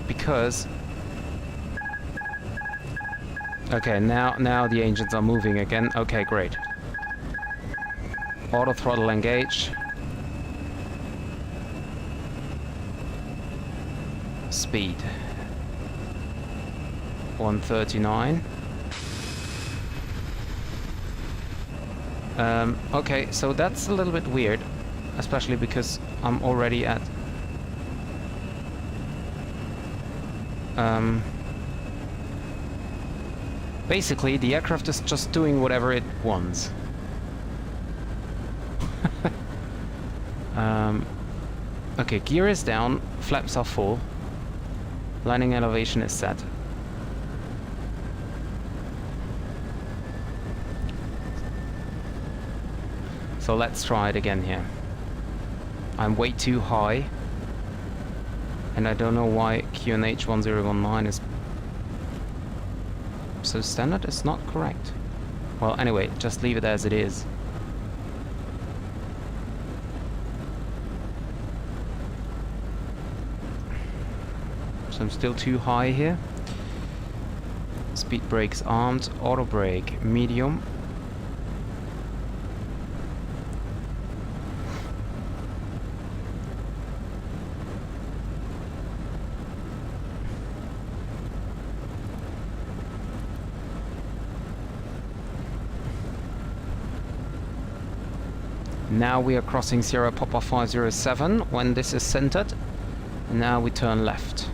because Okay, now the engines are moving again. Okay, great. Auto throttle engage. Speed 139. Okay, so that's a little bit weird, especially because I'm already at basically the aircraft is just doing whatever it wants. Okay, gear is down, flaps are full, landing elevation is set. So let's try it again here. I'm way too high, and I don't know why QNH 1019 is so standard. It's not correct. Well, anyway, just leave it as it is. So I'm still too high here. Speed brakes armed, auto brake medium. Now we are crossing Sierra Papa 507 when this is centered. Now we turn left.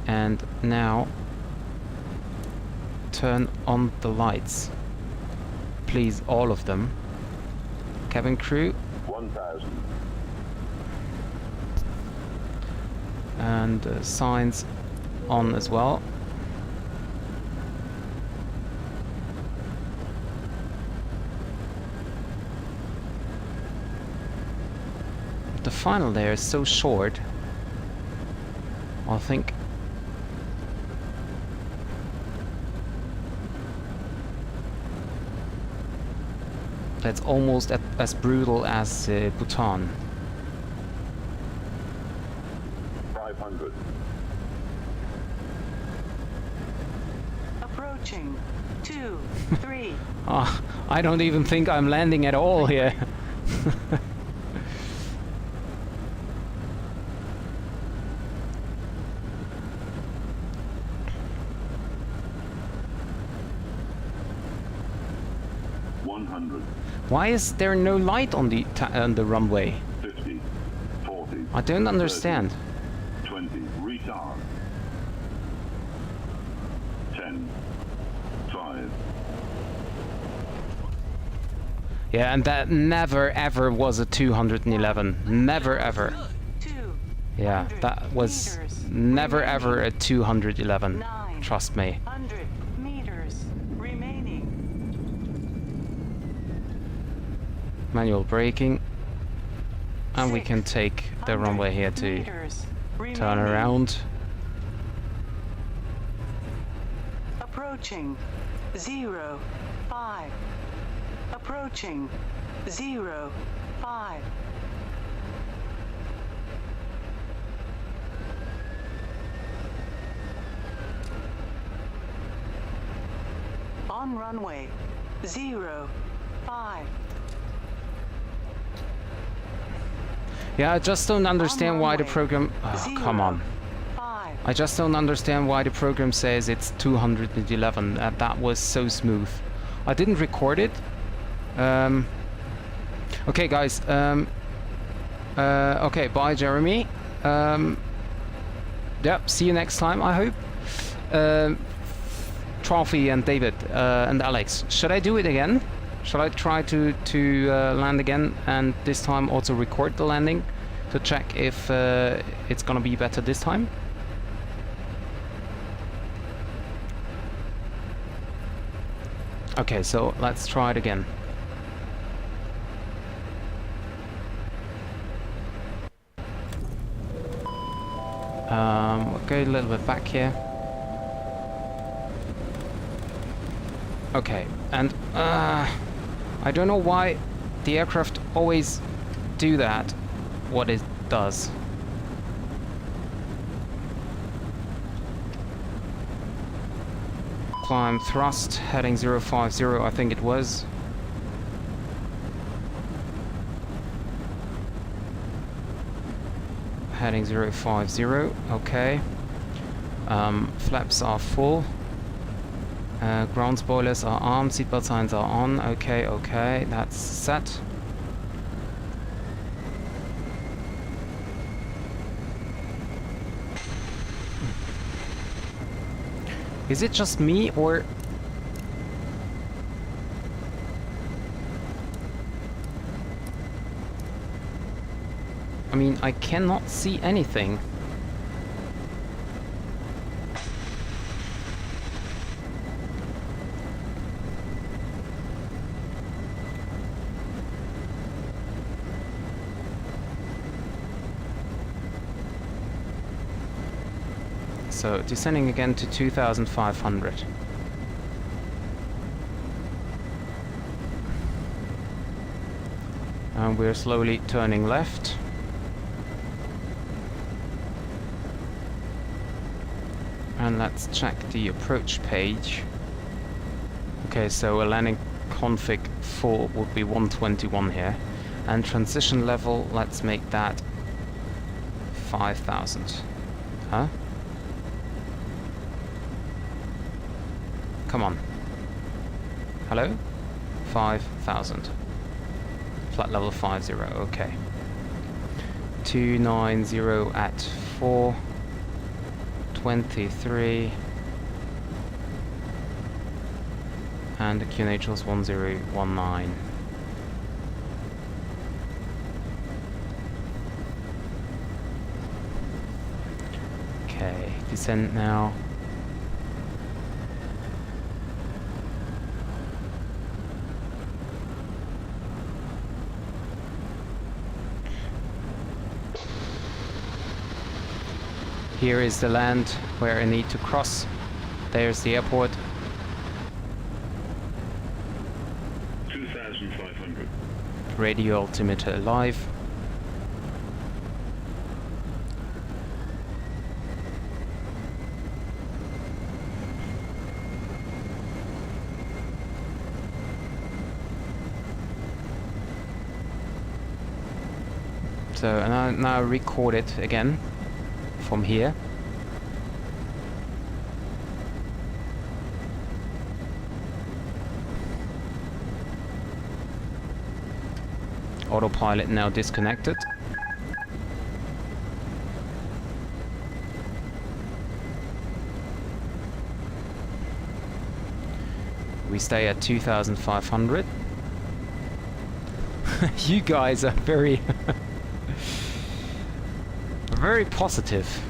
And now turn on the lights. Please, all of them. Cabin crew. 1000. And signs on as well. The final there is so short. I think that's almost as brutal as Bhutan. 500. Approaching. 2, 3. Oh, I don't even think I'm landing at all here. Why is there no light on the runway? 50, 40. I don't understand. 20. Retard. 10. 5. Yeah, and that never ever was a 211. Never ever. Yeah, that was never ever a 211. Trust me. 100 meters remaining. Manual braking. And we can take the runway here to turn around. Approaching 0, 5. Approaching 0, 5. On runway 0, 5. Yeah, I just don't understand why the program... Oh, come on. I just don't understand why the program says it's 211. That was so smooth. I didn't record it. Okay, guys. Okay, bye, Jeremy. Yep, see you next time, I hope. Trophy and David and Alex. Should I do it again? Should I try to land again and this time also record the landing to check if it's gonna be better this time? Okay, so let's try it again. We'll go a little bit back here. Okay, and I don't know why the aircraft always do that, what it does. Climb thrust, heading 050, I think it was. Heading 050, okay. Flaps are full. Ground spoilers are armed, seatbelt signs are on. Okay, okay, that's set. Is it just me, or... I mean, I cannot see anything. So, descending again to 2,500. And we're slowly turning left. And let's check the approach page. Okay, so a landing config full would be 121 here. And transition level, let's make that 5,000. Huh? Come on. Hello? 5,000. Flat level 50, okay. 290 at 4. 23. And the QNH was 1019. Okay, descent now. Here is the land where I need to cross. There's the airport. 2,500. Radio altimeter alive. So and I now record it again from here. Autopilot now disconnected. We stay at 2,500. You guys are very very positive.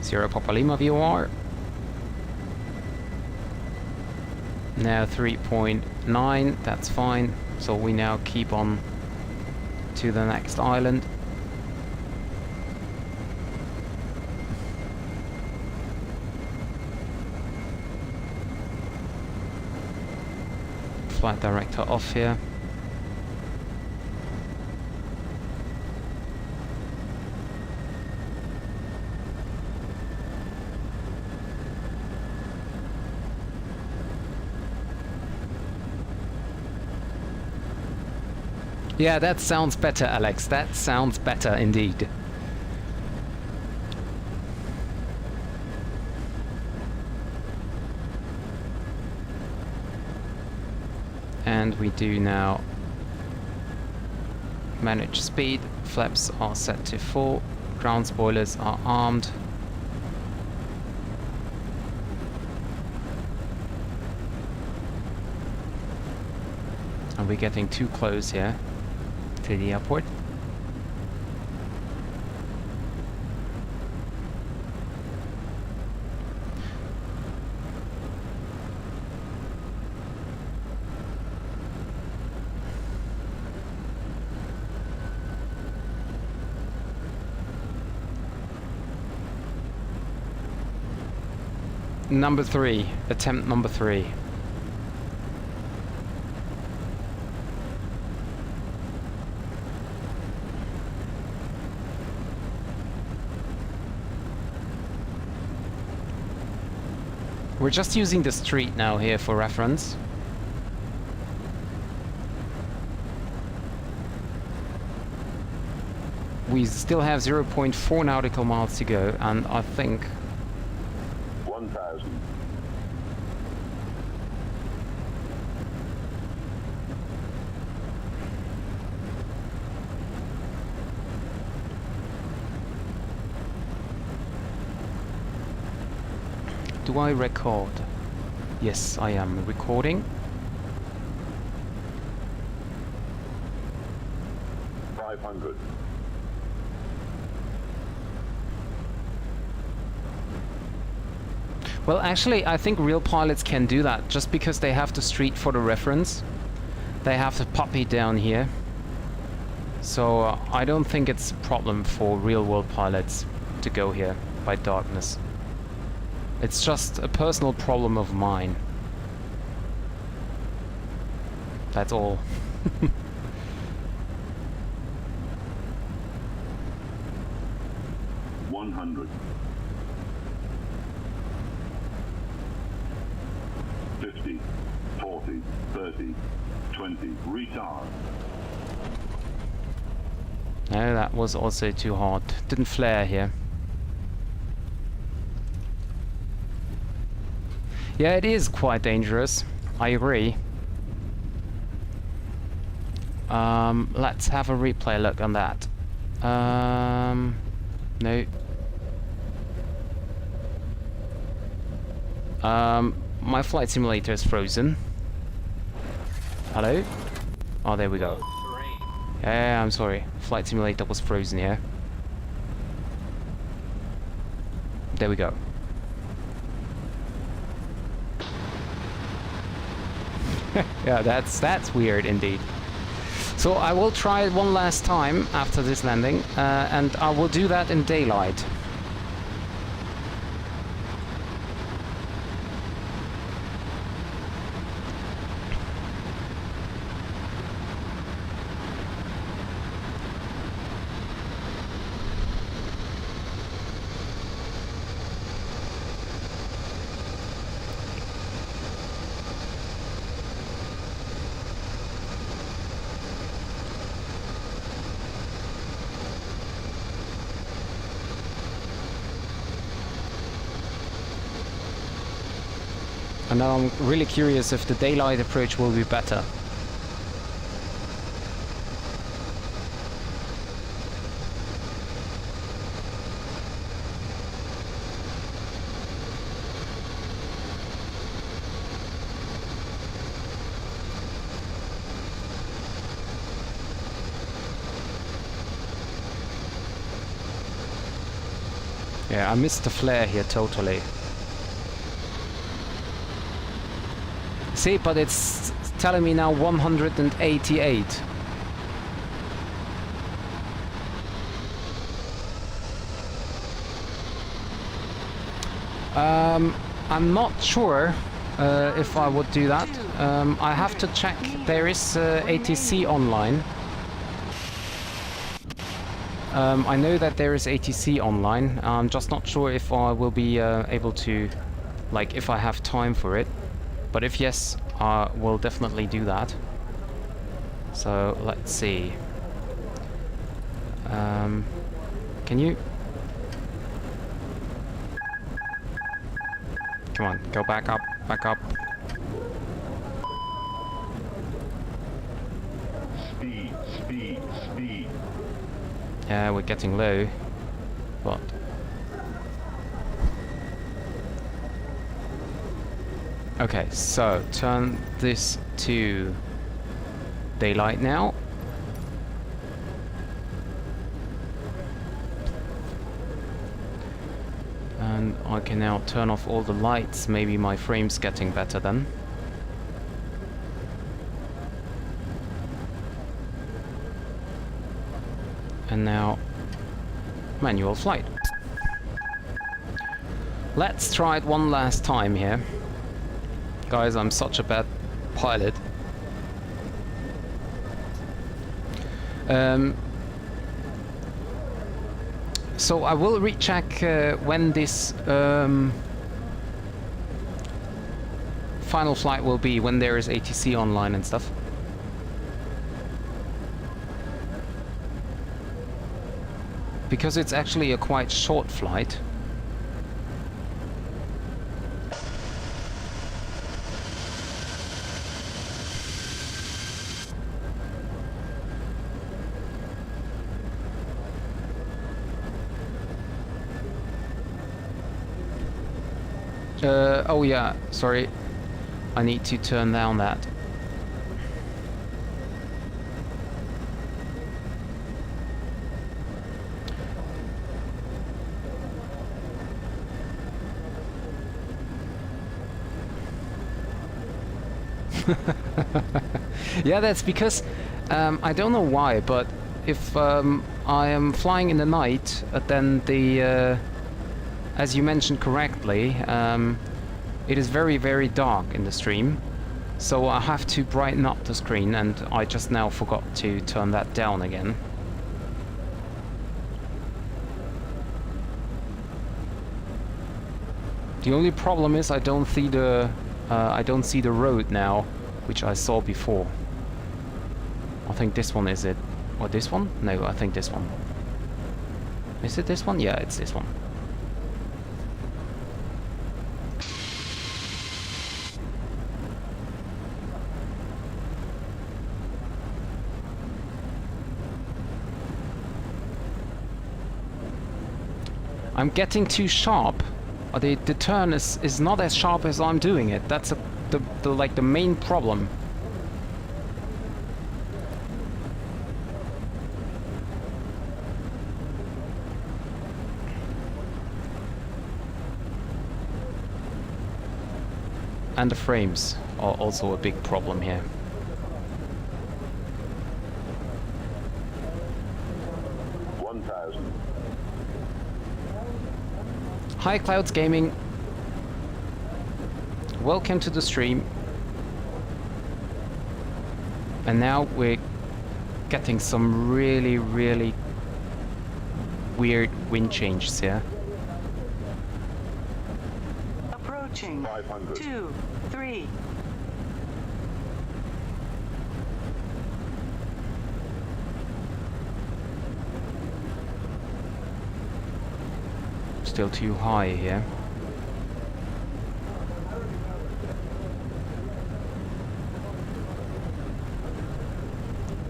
Sierra Papa Lima VOR. Now 3.9, that's fine. So we now keep on to the next island. Flight director off here. Yeah, that sounds better, Alex. That sounds better indeed. And we do now manage speed. Flaps are set to full. Ground spoilers are armed. And we're getting too close here to the airport. Number 3. Attempt number 3. We're just using the street now here for reference. We still have 0.4 nautical miles to go, and I think 1,000. do I record? Yes, I am recording. 500. Well, actually, I think real pilots can do that, just because they have the street for the reference. They have the puppy down here. So I don't think it's a problem for real-world pilots to go here by darkness. It's just a personal problem of mine. That's all. 100. 50, 40, 30, 20, retard. No, that was also too hard. Didn't flare here. Yeah, it is quite dangerous. I agree. Let's have a replay look on that. No. My flight simulator is frozen. Hello? Oh, there we go. Yeah, I'm sorry. Flight simulator was frozen here. There we go. Yeah, that's weird indeed. So I will try it one last time after this landing, and I will do that in daylight. And now I'm really curious if the daylight approach will be better. Yeah, I missed the flare here totally. See, but it's telling me now 188. I'm not sure if I would do that. I have to check. There is ATC online. I know that there is ATC online. I'm just not sure if I will be able to, like, if I have time for it. But if yes, I will definitely do that. So let's see. Can you? Come on, go back up, back up. Speed, speed, speed. Yeah, we're getting low, but okay, so turn this to daylight now. And I can now turn off all the lights. Maybe my frame's getting better then. And now manual flight. Let's try it one last time here. Guys, I'm such a bad pilot. So I will recheck when this final flight will be, when there is ATC online and stuff. Because it's actually a quite short flight. Oh yeah, sorry. I need to turn down that. Yeah, that's because I don't know why, but if I am flying in the night, then the as you mentioned correctly, it is very, very dark in the stream, so I have to brighten up the screen, and I just now forgot to turn that down again. The only problem is I don't see the road now, which I saw before. I think this one is it. Or this one? No, I think this one. Is it this one? Yeah, it's this one. I'm getting too sharp. The turn is not as sharp as I'm doing it. That's the main problem. And the frames are also a big problem here. Hi Clouds Gaming, welcome to the stream. And now we're getting some really, really weird wind changes here. Approaching 2, 3. Still too high here.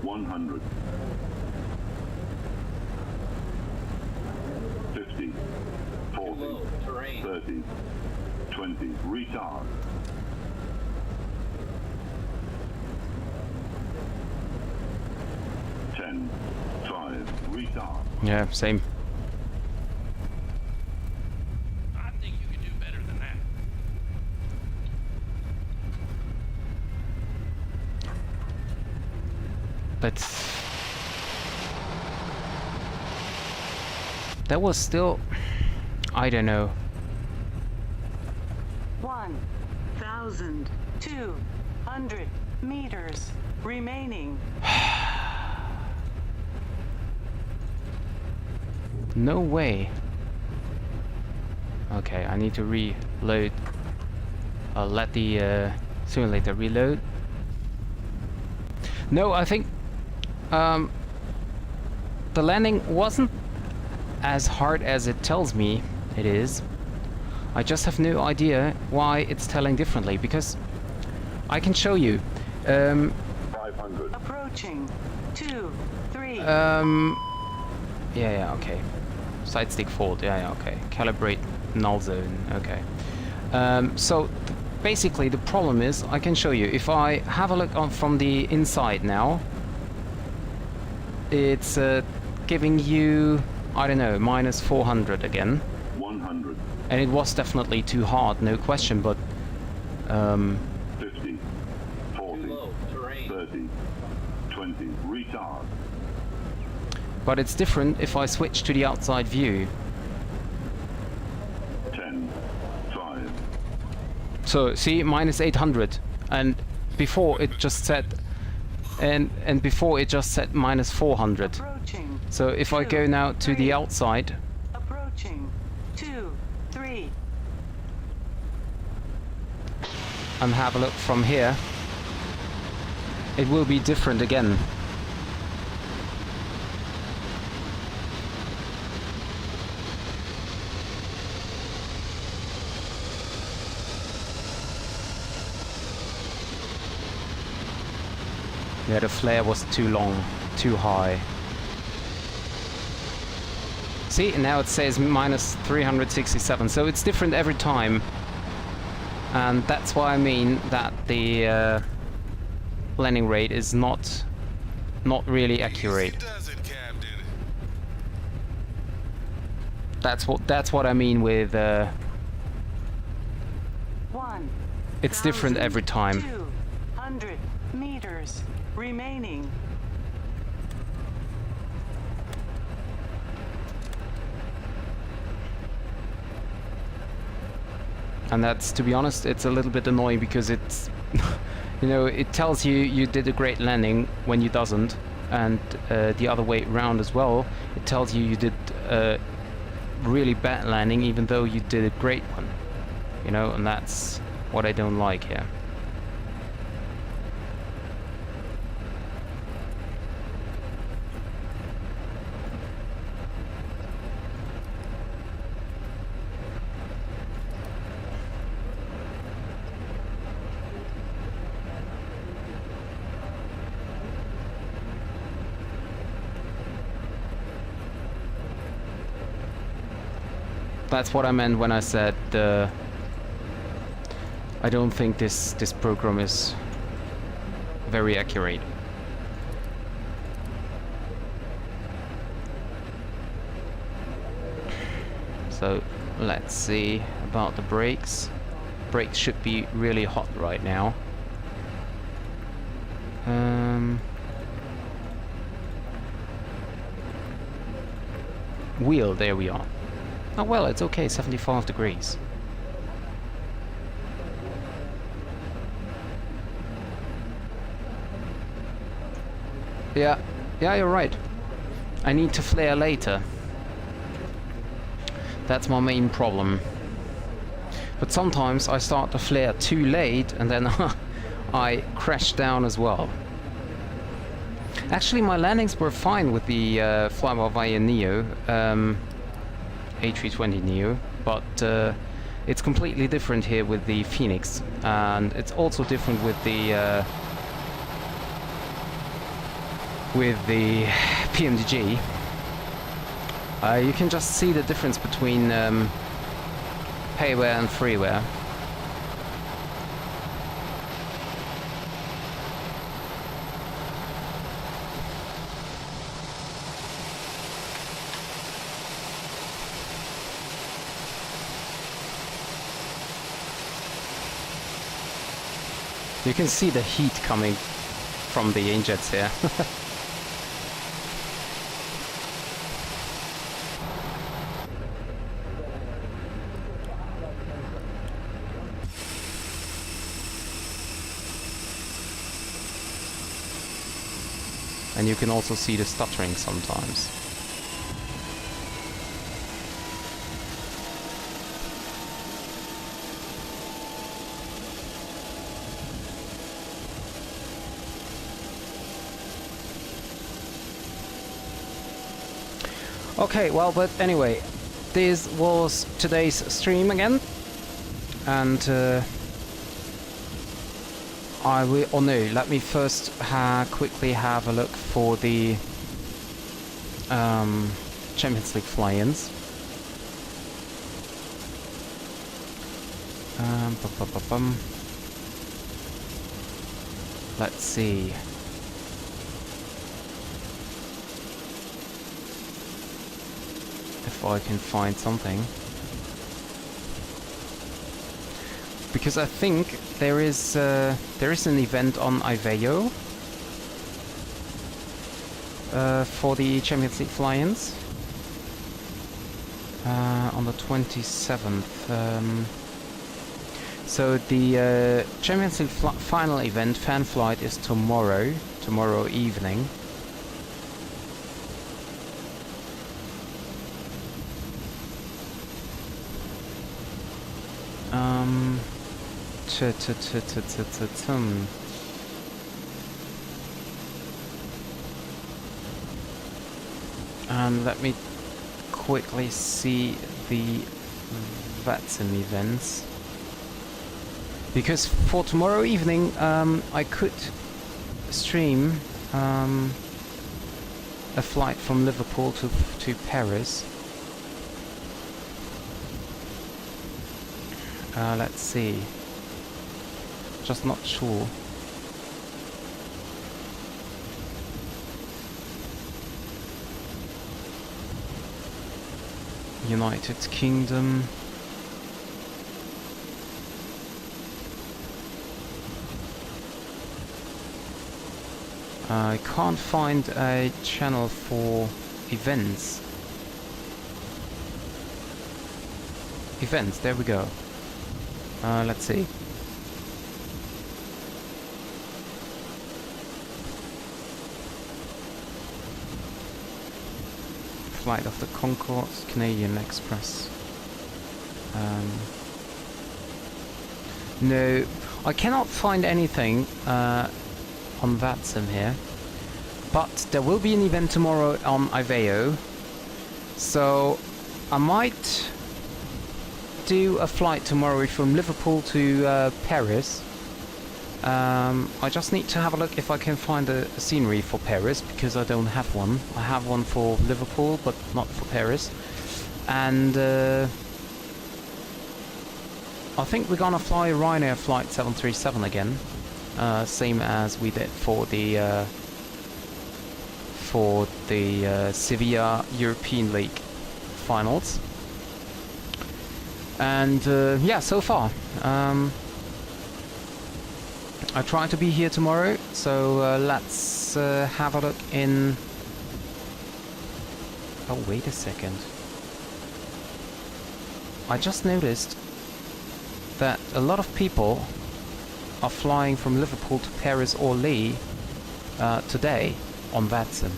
$100. 50. 40. 30. 20. Retard. 10. 5. Retard. Yeah, same. But that was still, I don't know. 1,200 meters remaining. No way. Okay, I need to reload. I'll let the simulator reload. No, I think the landing wasn't as hard as it tells me it is. I just have no idea why it's telling differently, because I can show you. 500. Approaching 2, 3. Yeah, okay. Side stick fault. Yeah, okay. Calibrate null zone. Okay. So basically the problem is, I can show you. If I have a look on from the inside now, it's giving you, I don't know, minus 400 again. 100. And it was definitely too hard, no question, but 50. 40. 30. 20. Retard. but it's different if I switch to the outside view. 10. So see, minus 800, and before it just said, and before it just said minus 400. Approaching. So if I go now to the outside, Approaching. 2, 3. and have a look from here, it will be different again. Yeah, the flare was too long, too high. See, now it says minus 367, so it's different every time. And that's why I mean that the landing rate is not really accurate. That's what I mean with it's different every time. 200 meters remaining. And that's, to be honest, it's a little bit annoying because it's, you know, it tells you you did a great landing when you doesn't, and the other way around as well. It tells you you did a really bad landing even though you did a great one, you know, and that's what I don't like here. That's what I meant when I said I don't think this program is very accurate. So let's see about the brakes. Brakes should be really hot right now. Wheel, there we are. Oh well, it's okay, 75 degrees. Yeah, you're right. I need to flare later. That's my main problem. But sometimes I start to flare too late and then I crash down as well. Actually, my landings were fine with the fly-by-wire Neo. A320 Neo, but it's completely different here with the Fenix, and it's also different with the PMDG. You can just see the difference between payware and freeware. You can see the heat coming from the injets here. And you can also see the stuttering sometimes. Okay, well, but anyway, this was today's stream again, and I will. Oh no, let me first quickly have a look for the Champions League fly-ins. Let's see. If I can find something, because I think there is an event on Iveo for the Champions League fly-ins on the 27th. So the Champions League final event, fan flight, is tomorrow evening. And let me quickly see the VATSIM events, because for tomorrow evening I could stream a flight from Liverpool to Paris. Let's see, just not sure. United Kingdom. I can't find a channel for events. Events, there we go. Let's see. Flight of the Concourse, Canadian Express. No, I cannot find anything on VATSIM here, but there will be an event tomorrow on Iveo, so I might do a flight tomorrow from Liverpool to Paris. I just need to have a look if I can find a scenery for Paris, because I don't have one. I have one for Liverpool, but not for Paris. And I think we're gonna fly Ryanair flight 737 again, same as we did for the Sevilla European League finals. And yeah, so far I try to be here tomorrow, so let's have a look in... Oh, wait a second. I just noticed that a lot of people are flying from Liverpool to Paris or Lille today on VATSIM.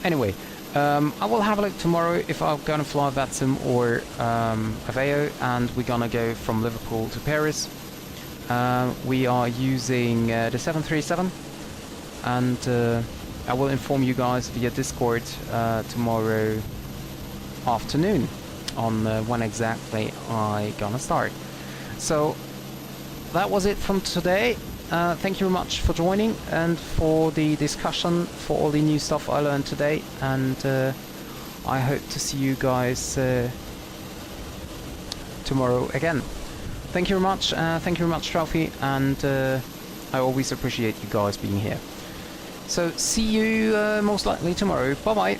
Anyway, I will have a look tomorrow if I'm gonna fly VATSIM or Aveo, and we're gonna go from Liverpool to Paris. We are using the 737, and I will inform you guys via Discord tomorrow afternoon on when exactly I gonna start. So that was it from today. Thank you very much for joining and for the discussion, for all the new stuff I learned today, and I hope to see you guys tomorrow again. Thank you very much, Trophy, and I always appreciate you guys being here. So see you most likely tomorrow. Bye bye.